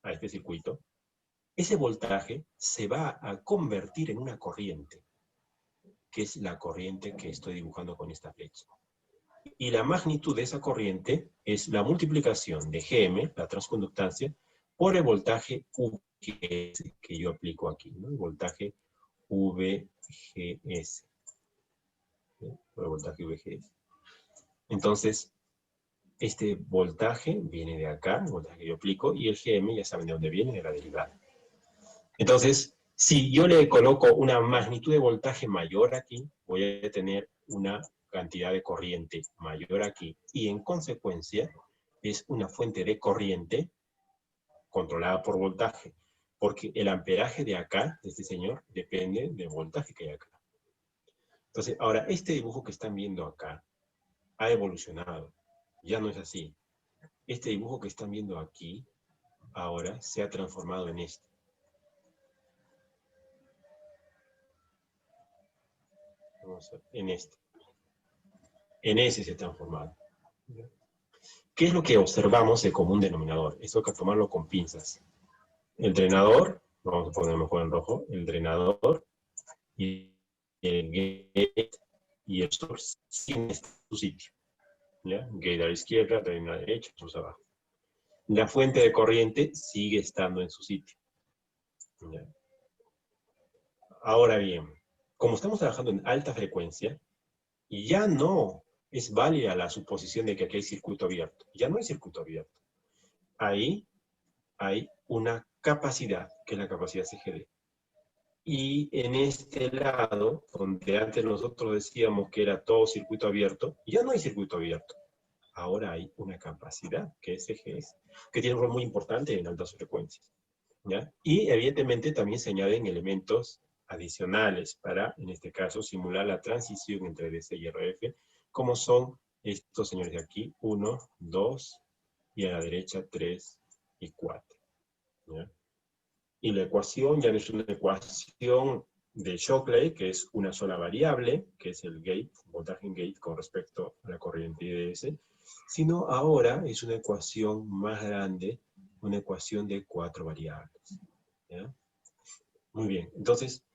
a este circuito, ese voltaje se va a convertir en una corriente, que es la corriente que estoy dibujando con esta flecha. Y la magnitud de esa corriente es la multiplicación de Gm, la transconductancia, por el voltaje VGS que yo aplico aquí, ¿no? El voltaje VGS. ¿no? Por el voltaje VGS. Entonces, este voltaje viene de acá, el voltaje que yo aplico, y el Gm ya saben de dónde viene, de la derivada. Entonces, si yo le coloco una magnitud de voltaje mayor aquí, voy a tener una cantidad de corriente mayor aquí, y en consecuencia es una fuente de corriente controlada por voltaje, porque el amperaje de acá, de este señor, depende del voltaje que hay acá. Entonces, ahora, este dibujo que están viendo acá ha evolucionado, ya no es así. Este dibujo que están viendo aquí, ahora se ha transformado en este. Vamos a ver, en este. En ese se ha transformado. ¿Qué es lo que observamos el común denominador? Eso hay que tomarlo con pinzas. El drenador, vamos a poner mejor en rojo, el drenador y el gate y el source siguen en su sitio. ¿Ya? Gate a la izquierda, drain a la derecha, source abajo. La fuente de corriente sigue estando en su sitio. ¿Ya? Ahora bien, como estamos trabajando en alta frecuencia, ya no es válida la suposición de que aquí hay circuito abierto. Ya no hay circuito abierto. Ahí hay una capacidad, que es la capacidad CGD. Y en este lado, donde antes nosotros decíamos que era todo circuito abierto, ya no hay circuito abierto. Ahora hay una capacidad, que es CGS, que tiene un rol muy importante en altas frecuencias. ¿Ya? Y evidentemente también se añaden elementos adicionales para, en este caso, simular la transición entre DC y RF, como son estos señores de aquí, 1, 2, y a la derecha 3 y 4. ¿Ya? Y la ecuación ya no es una ecuación de Shockley, que es una sola variable, que es el gate, voltaje en gate con respecto a la corriente IDS, sino ahora es una ecuación más grande, una ecuación de 4 variables. ¿Ya? Muy bien, entonces,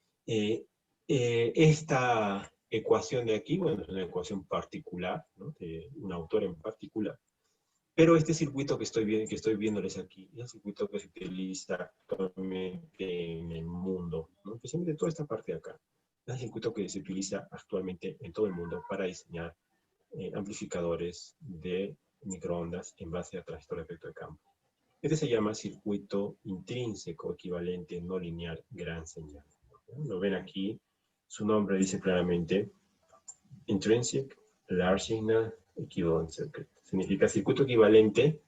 esta ecuación de aquí, bueno, es una ecuación particular, ¿no? De un autor en particular, pero este circuito que estoy viéndoles aquí, es el circuito que se utiliza actualmente en el mundo, ¿no? Especialmente toda esta parte de acá. Es el circuito que se utiliza actualmente en todo el mundo para diseñar amplificadores de microondas en base a transistor de efecto de campo. Este se llama circuito intrínseco equivalente no lineal gran señal. ¿No? Lo ven aquí, su nombre dice claramente Intrinsic Large Signal Equivalent Circuit. Significa circuito equivalente,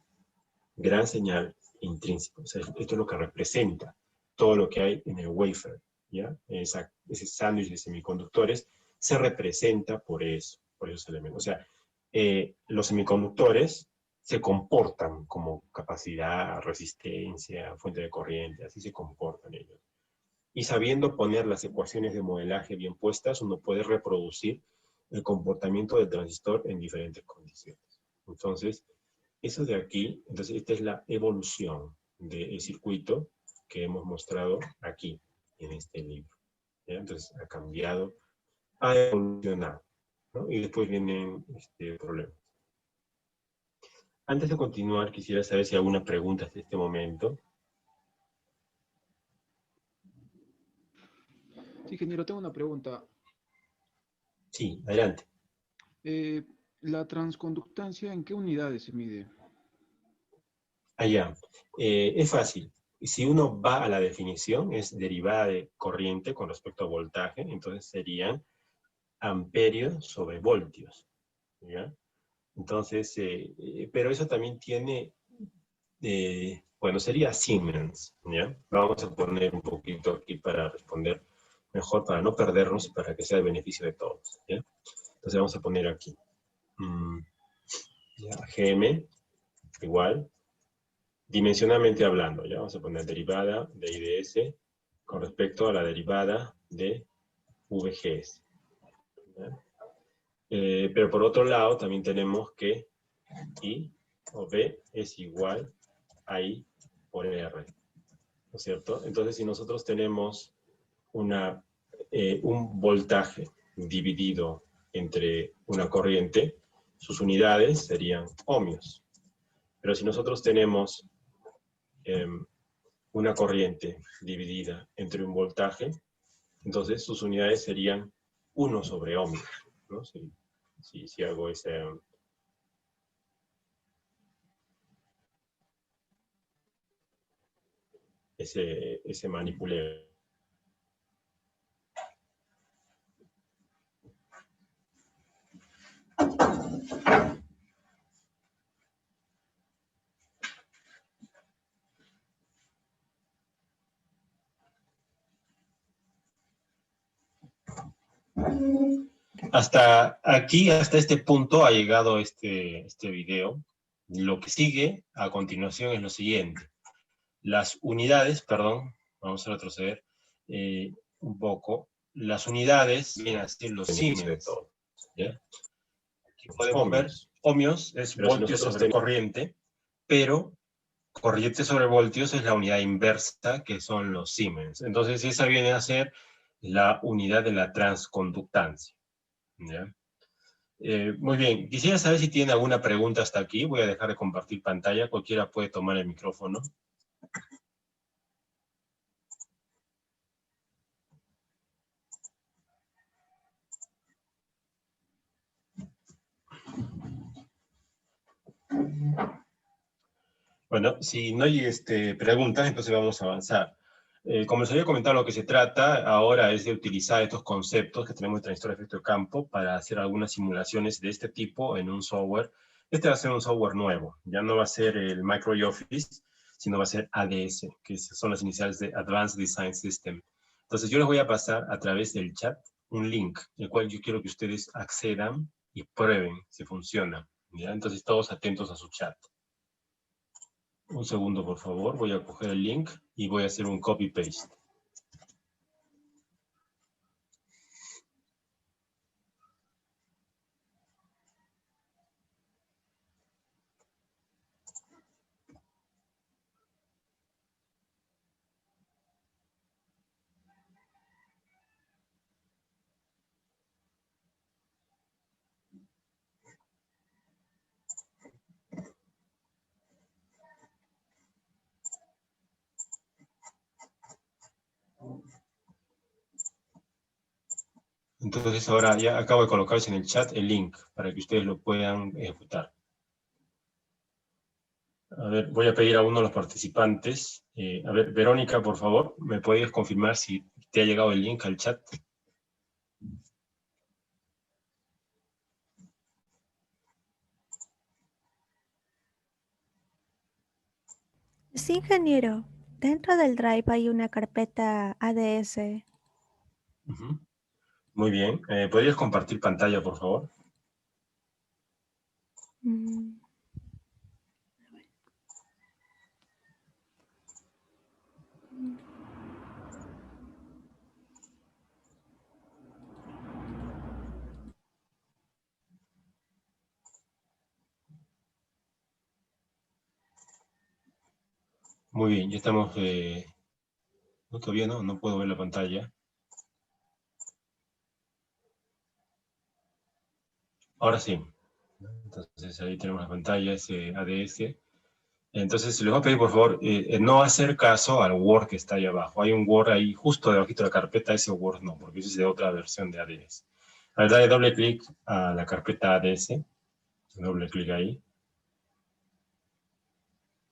gran señal, intrínseco. O sea, esto es lo que representa todo lo que hay en el wafer. ¿Ya? Ese sándwich de semiconductores se representa por esos elementos. O sea, los semiconductores se comportan como capacidad, resistencia, fuente de corriente, así se comportan ellos. Y sabiendo poner las ecuaciones de modelaje bien puestas, uno puede reproducir el comportamiento del transistor en diferentes condiciones. Entonces, eso de aquí, entonces esta es la evolución del circuito que hemos mostrado aquí, en este libro. ¿Ya? Entonces, ha cambiado, ha evolucionado, ¿no? Y después vienen problemas. Antes de continuar, quisiera saber si hay alguna pregunta hasta este momento. Sí, ingeniero, tengo una pregunta. Sí, adelante. ¿La transconductancia en qué unidades se mide? Allá. Es fácil. Si uno va a la definición, es derivada de corriente con respecto a voltaje, entonces serían amperios sobre voltios. ¿Ya? Entonces, pero eso también tiene, bueno, sería Siemens. ¿Ya? Vamos a poner un poquito aquí para responder mejor, para no perdernos y para que sea de beneficio de todos. ¿Ya? Entonces vamos a poner aquí. Ya, GM igual. Dimensionalmente hablando, ya vamos a poner derivada de IDS con respecto a la derivada de VGS. Pero por otro lado, también tenemos que I o V es igual a I por R. ¿No es cierto? Entonces, si nosotros tenemos un voltaje dividido entre una corriente, sus unidades serían ohmios. Pero si nosotros tenemos una corriente dividida entre un voltaje, entonces sus unidades serían 1 sobre ohmios, ¿no? Si hago ese manipuleo. Hasta aquí, hasta este punto ha llegado este video. Lo que sigue a continuación es lo siguiente. Las unidades, perdón, vamos a retroceder un poco. Las unidades vienen a ser los Siemens. ¿Ya? Aquí podemos ver, ohmios es voltios sobre corriente, pero corriente sobre voltios es la unidad inversa, que son los Siemens. Entonces esa viene a ser la unidad de la transconductancia. ¿Ya? Muy bien, quisiera saber si tiene alguna pregunta hasta aquí. Voy a dejar de compartir pantalla, cualquiera puede tomar el micrófono. Bueno, si no hay preguntas, entonces vamos a avanzar. Como les había comentado, lo que se trata ahora es de utilizar estos conceptos que tenemos de transistor de efecto de campo para hacer algunas simulaciones de este tipo en un software. Este va a ser un software nuevo, ya no va a ser el MicroOffice, sino va a ser ADS, que son las iniciales de Advanced Design System. Entonces yo les voy a pasar a través del chat un link, el cual yo quiero que ustedes accedan y prueben si funciona. ¿Ya? Entonces todos atentos a su chat. Un segundo, por favor. Voy a coger el link y voy a hacer un copy-paste. Entonces ahora ya acabo de colocarse en el chat el link para que ustedes lo puedan ejecutar. A ver, voy a pedir a uno de los participantes. A ver, Verónica, por favor, ¿me puedes confirmar si te ha llegado el link al chat? Sí, ingeniero. Dentro del Drive hay una carpeta ADS. Ujú. Muy bien. ¿Podrías compartir pantalla, por favor? Mm, Muy bien, ya estamos... no, todavía no puedo ver la pantalla. Ahora sí. Entonces ahí tenemos la pantalla, ese ADS. Entonces les voy a pedir, por favor, no hacer caso al Word que está ahí abajo. Hay un Word ahí justo debajito de la carpeta, ese Word no, porque ese es de otra versión de ADS. A ver, dale doble clic a la carpeta ADS. Doble clic ahí.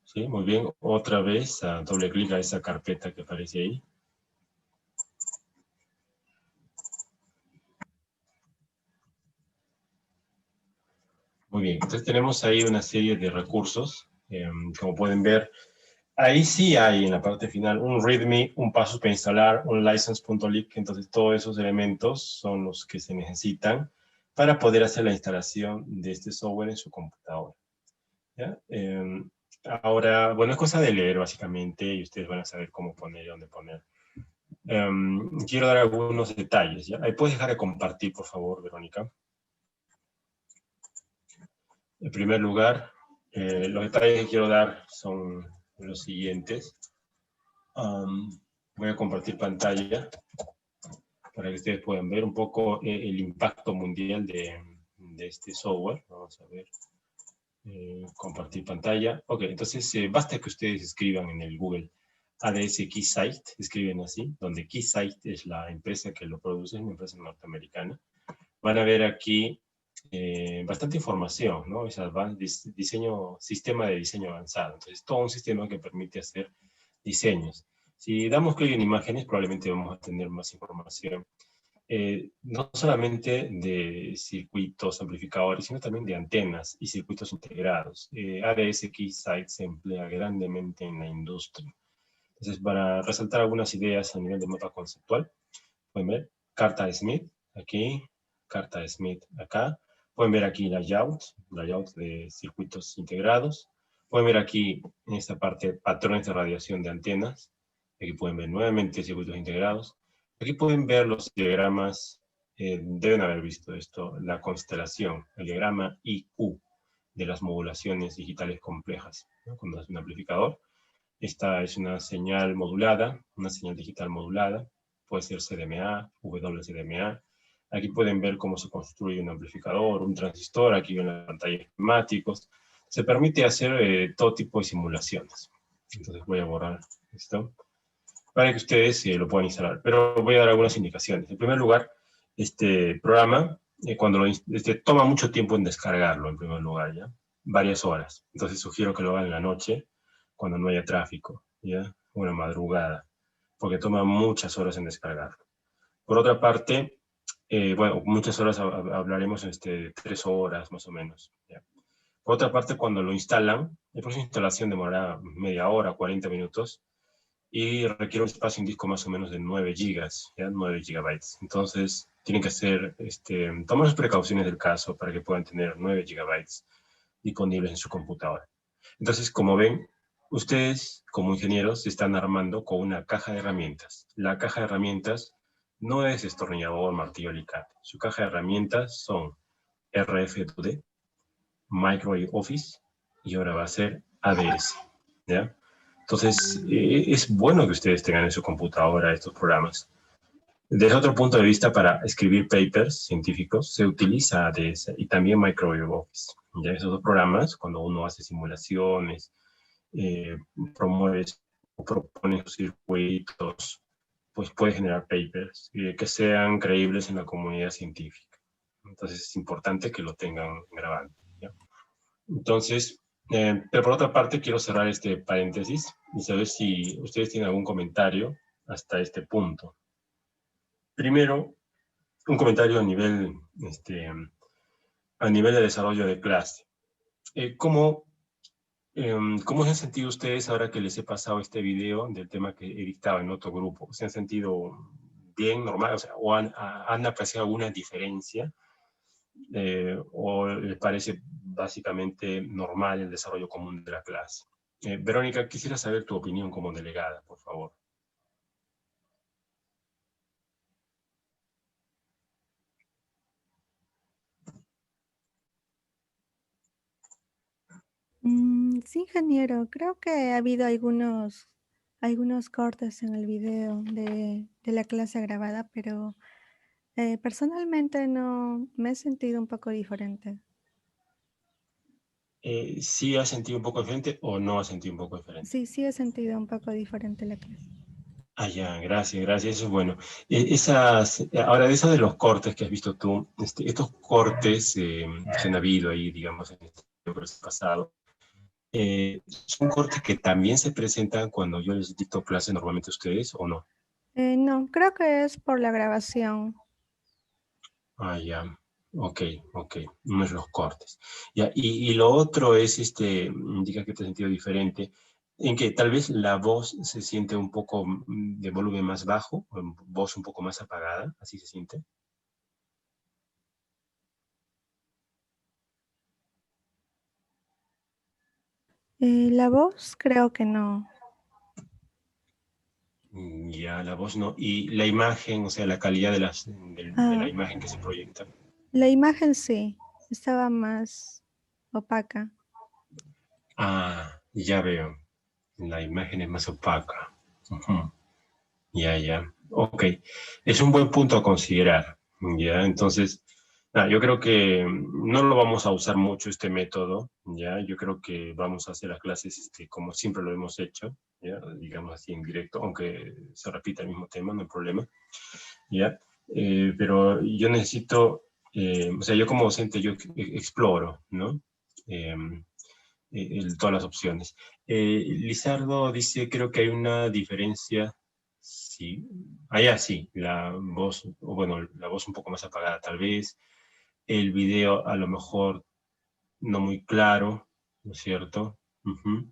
Sí, muy bien. Otra vez, doble clic a esa carpeta que aparece ahí. Muy bien. Entonces tenemos ahí una serie de recursos. Como pueden ver, ahí sí hay en la parte final un README, un paso para instalar, un license.leak. Entonces todos esos elementos son los que se necesitan para poder hacer la instalación de este software en su computadora. ¿Ya? Ahora, bueno, es cosa de leer básicamente y ustedes van a saber cómo poner y dónde poner. Quiero dar algunos detalles. ¿Ya? Ahí puedes dejar de compartir, por favor, Verónica. En primer lugar, los detalles que quiero dar son los siguientes. Voy a compartir pantalla para que ustedes puedan ver un poco el impacto mundial de este software. Vamos a ver. Compartir pantalla. Ok, entonces basta que ustedes escriban en el Google ADS Keysight, escriben así, donde Keysight es la empresa que lo produce, es una empresa norteamericana. Van a ver aquí bastante información, ¿no? Es diseño, sistema de diseño avanzado. Entonces, todo un sistema que permite hacer diseños. Si damos clic en imágenes, probablemente vamos a tener más información. No solamente de circuitos amplificadores, sino también de antenas y circuitos integrados. ADS Keysight se emplea grandemente en la industria. Entonces, para resaltar algunas ideas a nivel de mapa conceptual, pueden ver carta de Smith, aquí, carta de Smith acá. Pueden ver aquí layout de circuitos integrados. Pueden ver aquí, en esta parte, patrones de radiación de antenas. Aquí pueden ver nuevamente circuitos integrados. Aquí pueden ver los diagramas, deben haber visto esto, la constelación, el diagrama IQ de las modulaciones digitales complejas, ¿no? Cuando es un amplificador. Esta es una señal modulada, una señal digital modulada, puede ser CDMA, WCDMA. Aquí pueden ver cómo se construye un amplificador, un transistor, aquí en la pantalla esquemáticos. Se permite hacer todo tipo de simulaciones. Entonces voy a borrar esto para que ustedes lo puedan instalar. Pero voy a dar algunas indicaciones. En primer lugar, este programa, cuando toma mucho tiempo en descargarlo, en primer lugar, ¿ya? Varias horas. Entonces sugiero que lo hagan en la noche, cuando no haya tráfico, ¿ya? Una madrugada, porque toma muchas horas en descargarlo. Por otra parte, bueno, muchas horas hablaremos 3 horas más o menos, ¿ya? Por otra parte, cuando lo instalan, la próxima instalación demorará media hora, 40 minutos, y requiere un espacio en disco más o menos de 9 gigas, ¿ya? 9 gigabytes. Entonces, tienen que hacer, tomar las precauciones del caso para que puedan tener 9 gigabytes disponibles en su computadora. Entonces, como ven, Ustedes, como ingenieros, se están armando con una caja de herramientas. La caja de herramientas no es destornillador, martillo, alicate. Su caja de herramientas son RF2D, Microwave Office, y ahora va a ser ADS, ¿ya? Entonces, es bueno que ustedes tengan en su computadora estos programas. Desde otro punto de vista, para escribir papers científicos, se utiliza ADS y también Microwave Office. Ya esos dos programas, cuando uno hace simulaciones, promueve o propone sus circuitos, pues puede generar papers que sean creíbles en la comunidad científica. Entonces es importante que lo tengan grabado, ¿ya? Entonces, pero por otra parte, quiero cerrar este paréntesis y saber si ustedes tienen algún comentario hasta este punto. Primero, un comentario a nivel de desarrollo de clase. ¿Cómo se han sentido ustedes ahora que les he pasado este video del tema que he dictado en otro grupo? ¿Se han sentido bien, normal? O sea, ¿o han apreciado alguna diferencia? ¿O les parece básicamente normal el desarrollo común de la clase? Verónica, quisiera saber tu opinión como delegada, por favor. Sí, ingeniero, creo que ha habido algunos cortes en el video de la clase grabada, pero personalmente no me he sentido un poco diferente. ¿Sí has sentido un poco diferente o no has sentido un poco diferente? Sí he sentido un poco diferente la clase. Ah, ya, gracias, eso es bueno. Ahora, de eso de los cortes que has visto tú, estos cortes que han habido ahí, digamos, en este proceso pasado, ¿son cortes que también se presentan cuando yo les dicto clase normalmente a ustedes o no? No, creo que es por la grabación. Ah, ya, ok, no es los cortes. Ya, y lo otro es, indica que te has sentido diferente, en que tal vez la voz se siente un poco de volumen más bajo, o voz un poco más apagada, así se siente. La voz creo que no. Ya, la voz no. Y la imagen, o sea, la calidad de la Ah, imagen que se proyecta. la imagen sí, estaba más opaca. Ah, ya veo. La imagen es más opaca. Ujú. Ya. Ok. Es un buen punto a considerar. Ya, entonces, yo creo que no lo vamos a usar mucho este método. Ya, yo creo que vamos a hacer las clases como siempre lo hemos hecho. Ya, digamos así en directo, aunque se repita el mismo tema, no hay problema. ¿Ya? Pero yo necesito, o sea, yo como docente, yo exploro, ¿no? Eh, todas las opciones. Lizardo dice, creo que hay una diferencia, sí, sí, la voz, o bueno, la voz un poco más apagada tal vez, el video a lo mejor no muy claro, ¿no es cierto? Ujú.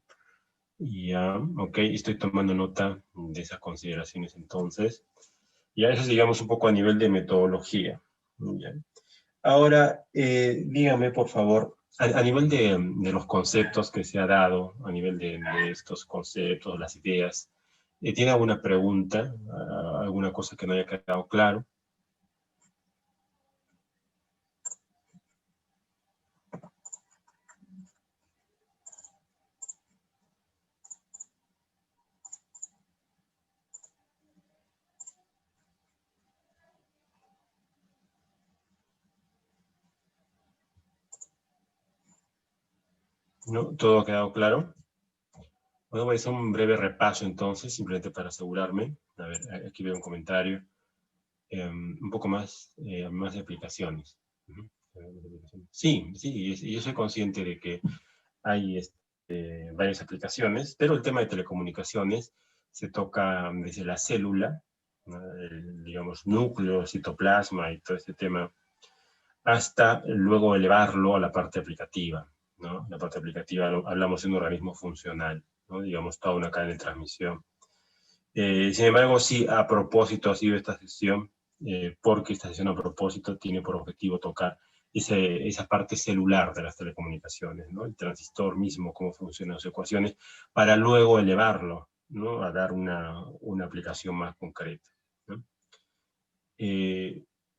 Ya, ok, estoy tomando nota de esas consideraciones entonces. Ya eso es, digamos, un poco a nivel de metodología. ¿Ya? Ahora, dígame, por favor, a nivel de los conceptos que se ha dado, a nivel de estos conceptos, las ideas, ¿tiene alguna pregunta, alguna cosa que no haya quedado claro? ¿No? ¿Todo ha quedado claro? Bueno, voy a hacer un breve repaso entonces, simplemente para asegurarme. A ver, aquí veo un comentario. Un poco más de aplicaciones. Ujú. Sí, y yo soy consciente de que hay varias aplicaciones, pero el tema de telecomunicaciones se toca desde la célula, ¿no? Digamos, núcleo, citoplasma y todo este tema, hasta luego elevarlo a la parte aplicativa, ¿no? La parte aplicativa, hablamos de un organismo funcional, ¿no? Digamos, toda una cadena de transmisión. Sin embargo, sí, a propósito ha sido esta sesión, porque esta sesión a propósito tiene por objetivo tocar esa parte celular de las telecomunicaciones, ¿no? El transistor mismo, cómo funcionan las ecuaciones, para luego elevarlo, ¿no? A dar una aplicación más concreta, ¿no?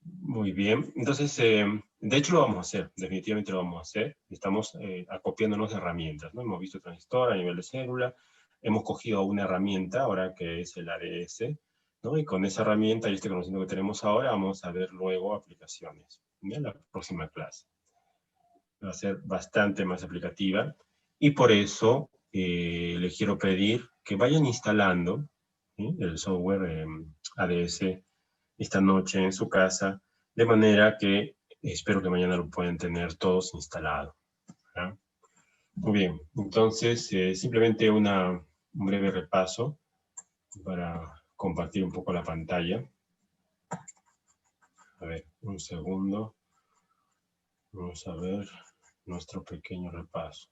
Muy bien, entonces, de hecho lo vamos a hacer, definitivamente lo vamos a hacer. Estamos acopiándonos de herramientas, ¿no? Hemos visto transistor a nivel de célula, hemos cogido una herramienta ahora que es el ADS, ¿no? Y con esa herramienta y este conocimiento que tenemos ahora, vamos a ver luego aplicaciones, ¿no? En la próxima clase. Va a ser bastante más aplicativa, y por eso les quiero pedir que vayan instalando, ¿sí?, el software ADS esta noche en su casa, de manera que espero que mañana lo puedan tener todos instalado, ¿verdad? Muy bien, entonces simplemente un breve repaso para compartir un poco la pantalla. A ver, un segundo. Vamos a ver nuestro pequeño repaso.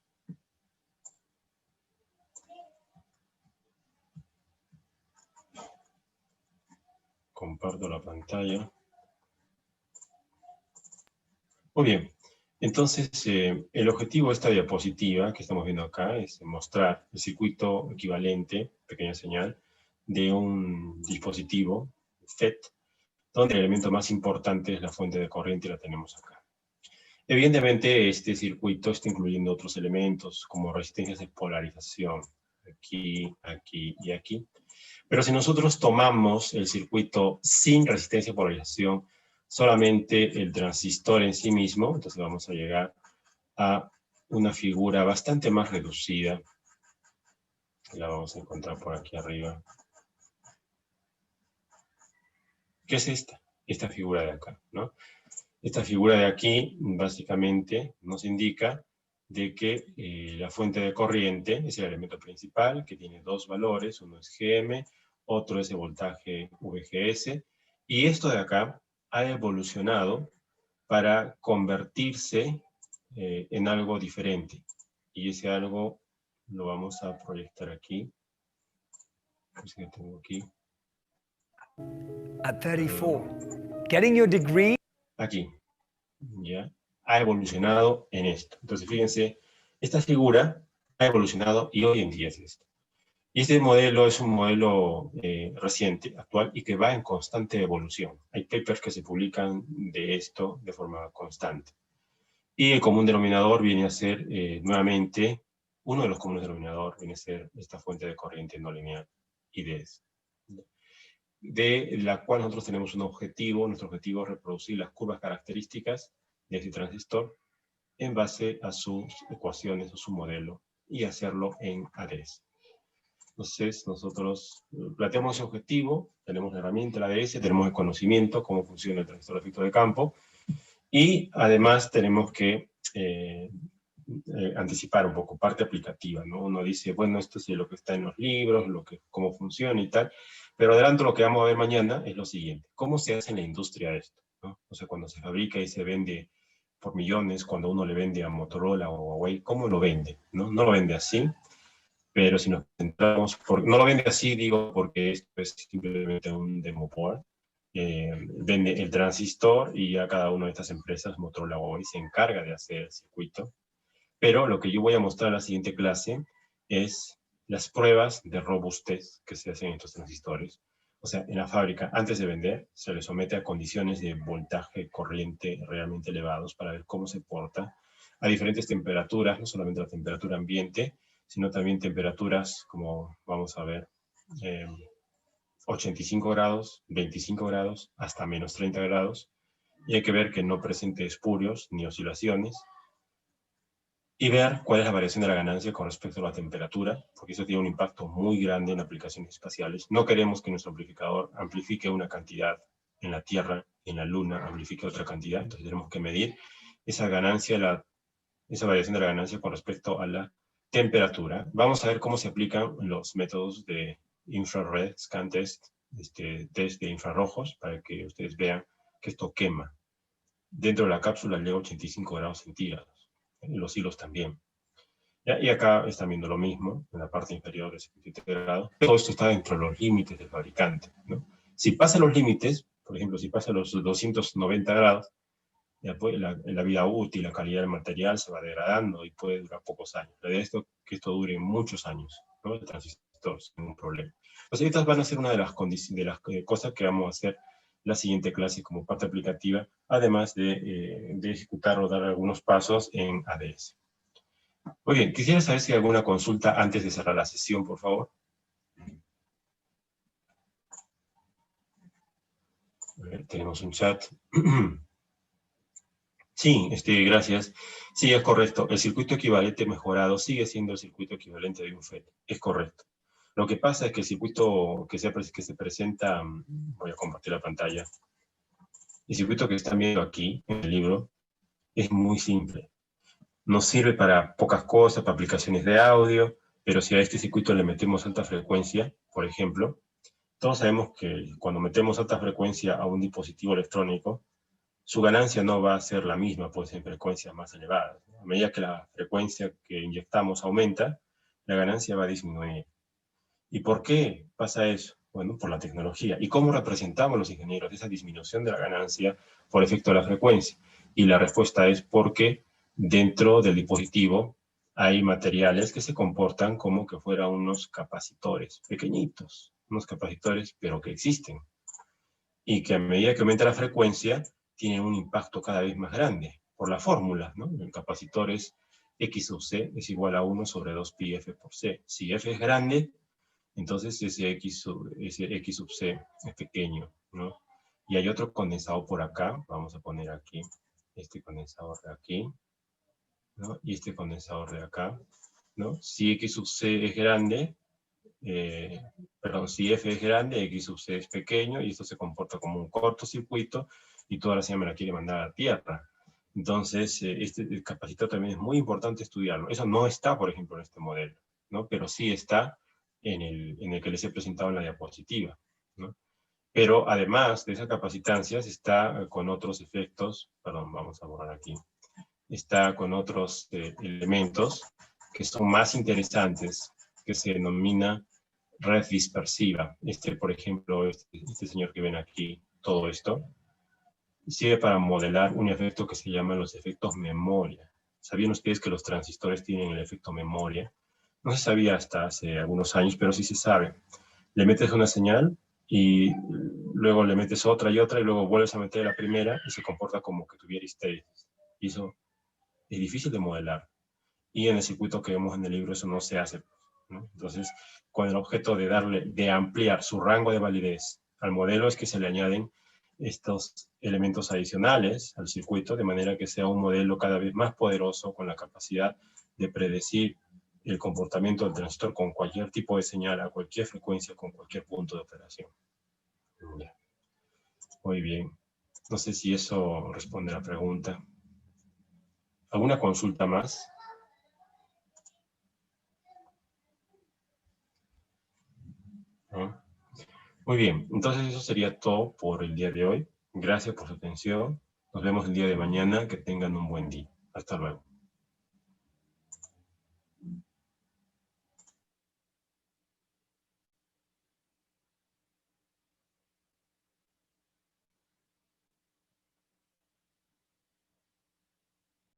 Comparto la pantalla. Muy bien, entonces el objetivo de esta diapositiva que estamos viendo acá es mostrar el circuito equivalente, pequeña señal, de un dispositivo FET, donde el elemento más importante es la fuente de corriente y la tenemos acá. Evidentemente este circuito está incluyendo otros elementos como resistencias de polarización, aquí, aquí y aquí. Pero si nosotros tomamos el circuito sin resistencia de polarización, solamente el transistor en sí mismo, entonces vamos a llegar a una figura bastante más reducida. La vamos a encontrar por aquí arriba. ¿Qué es esta? Esta figura de acá, ¿no? Esta figura de aquí básicamente nos indica de que la fuente de corriente es el elemento principal, que tiene dos valores, uno es GM, otro es el voltaje VGS, y esto de acá ha evolucionado para convertirse en algo diferente, y ese algo lo vamos a proyectar aquí. Así que tengo aquí. At 34, getting your degree. Aquí, ¿ya? Ha evolucionado en esto. Entonces, fíjense, esta figura ha evolucionado y hoy en día es esto. Y este modelo es un modelo reciente, actual, y que va en constante evolución. Hay papers que se publican de esto de forma constante. Y el común denominador viene a ser, nuevamente, uno de los comunes denominadores viene a ser esta fuente de corriente no lineal, IDS, de la cual nosotros tenemos un objetivo. Nuestro objetivo es reproducir las curvas características de este transistor en base a sus ecuaciones o su modelo, y hacerlo en ADS. Entonces nosotros planteamos ese objetivo, tenemos la herramienta, la ADS, tenemos el conocimiento, cómo funciona el transistor de efecto de campo, y además tenemos que anticipar un poco, parte aplicativa, ¿no? Uno dice, bueno, esto es lo que está en los libros, cómo funciona y tal, pero adelanto lo que vamos a ver mañana es lo siguiente: ¿cómo se hace en la industria esto, ¿no? O sea, cuando se fabrica y se vende por millones, cuando uno le vende a Motorola o Huawei, ¿cómo lo vende? ¿No? No lo vende así, pero si nos centramos, no lo vende así, digo, porque esto es simplemente un demo board. Vende el transistor y a cada una de estas empresas, Motorola o Huawei, se encarga de hacer el circuito. Pero lo que yo voy a mostrar en la siguiente clase es las pruebas de robustez que se hacen en estos transistores. O sea, en la fábrica, antes de vender, se le somete a condiciones de voltaje, corriente realmente elevados para ver cómo se porta a diferentes temperaturas, no solamente la temperatura ambiente, sino también temperaturas como, vamos a ver, 85 grados, 25 grados, hasta menos 30 grados. Y hay que ver que no presente espurios ni oscilaciones, y ver cuál es la variación de la ganancia con respecto a la temperatura, porque eso tiene un impacto muy grande en aplicaciones espaciales. No queremos que nuestro amplificador amplifique una cantidad en la Tierra, en la Luna amplifique otra cantidad, entonces tenemos que medir esa ganancia, esa variación de la ganancia con respecto a la temperatura. Vamos a ver cómo se aplican los métodos de infrared scan test, test de infrarrojos, para que ustedes vean que esto quema. Dentro de la cápsula llega a 85 grados centígrados. Y los hilos también. ¿Ya? Y acá están viendo lo mismo, en la parte inferior de 73 grados. Todo esto está dentro de los límites del fabricante, ¿no? Si pasa los límites, por ejemplo, si pasa los 290 grados, después la vida útil, la calidad del material se va degradando y puede durar pocos años. La idea es que esto dure muchos años, ¿no? El transistor sin ningún problema. Entonces estas van a ser una de las cosas que vamos a hacer la siguiente clase como parte aplicativa, además de ejecutar o dar algunos pasos en ADS. Muy bien, quisiera saber si hay alguna consulta antes de cerrar la sesión, por favor. A ver, tenemos un chat. Sí, gracias. Sí, es correcto. El circuito equivalente mejorado sigue siendo el circuito equivalente de un FET. Es correcto. Lo que pasa es que el circuito que se presenta, voy a compartir la pantalla, el circuito que están viendo aquí en el libro es muy simple. Nos sirve para pocas cosas, para aplicaciones de audio, pero si a este circuito le metemos alta frecuencia, por ejemplo, todos sabemos que cuando metemos alta frecuencia a un dispositivo electrónico, su ganancia no va a ser la misma, pues en frecuencias más elevadas. A medida que la frecuencia que inyectamos aumenta, la ganancia va a disminuir. ¿Y por qué pasa eso? Bueno, por la tecnología. ¿Y cómo representamos los ingenieros esa disminución de la ganancia por efecto de la frecuencia? Y la respuesta es porque dentro del dispositivo hay materiales que se comportan como que fueran unos capacitores pequeñitos, unos capacitores, pero que existen. Y que a medida que aumenta la frecuencia, tienen un impacto cada vez más grande, por la fórmula, ¿no? El capacitor es X sub C es igual a 1 sobre 2 pi F por C. Si F es grande, entonces ese X sub C es pequeño, ¿no? Y hay otro condensador por acá, vamos a poner aquí, este condensador de aquí, ¿no? Y este condensador de acá, ¿no? Si X sub C es grande, si F es grande, X sub C es pequeño, y esto se comporta como un cortocircuito, y toda la señal me la quiere mandar a la Tierra. Entonces, el capacitor también es muy importante estudiarlo. Eso no está, por ejemplo, en este modelo, ¿no? Pero sí está en el que les he presentado en la diapositiva, ¿no? Pero además de esas capacitancias, está con otros efectos, perdón, vamos a borrar aquí, está con otros elementos que son más interesantes, que se denomina red dispersiva. Por ejemplo, este señor que ven aquí, todo esto, sirve para modelar un efecto que se llama los efectos memoria. ¿Sabían ustedes que los transistores tienen el efecto memoria? No se sabía hasta hace algunos años, pero sí se sabe. Le metes una señal y luego le metes otra y otra y luego vuelves a meter la primera y se comporta como que tuviera histeresis. Y eso es difícil de modelar. Y en el circuito que vemos en el libro eso no se hace, ¿no? Entonces, con el objeto de ampliar su rango de validez al modelo es que se le añaden estos elementos adicionales al circuito, de manera que sea un modelo cada vez más poderoso con la capacidad de predecir el comportamiento del transistor con cualquier tipo de señal, a cualquier frecuencia, con cualquier punto de operación. Muy bien. No sé si eso responde a la pregunta. ¿Alguna consulta más? ¿No? Muy bien, entonces eso sería todo por el día de hoy. Gracias por su atención. Nos vemos el día de mañana. Que tengan un buen día. Hasta luego.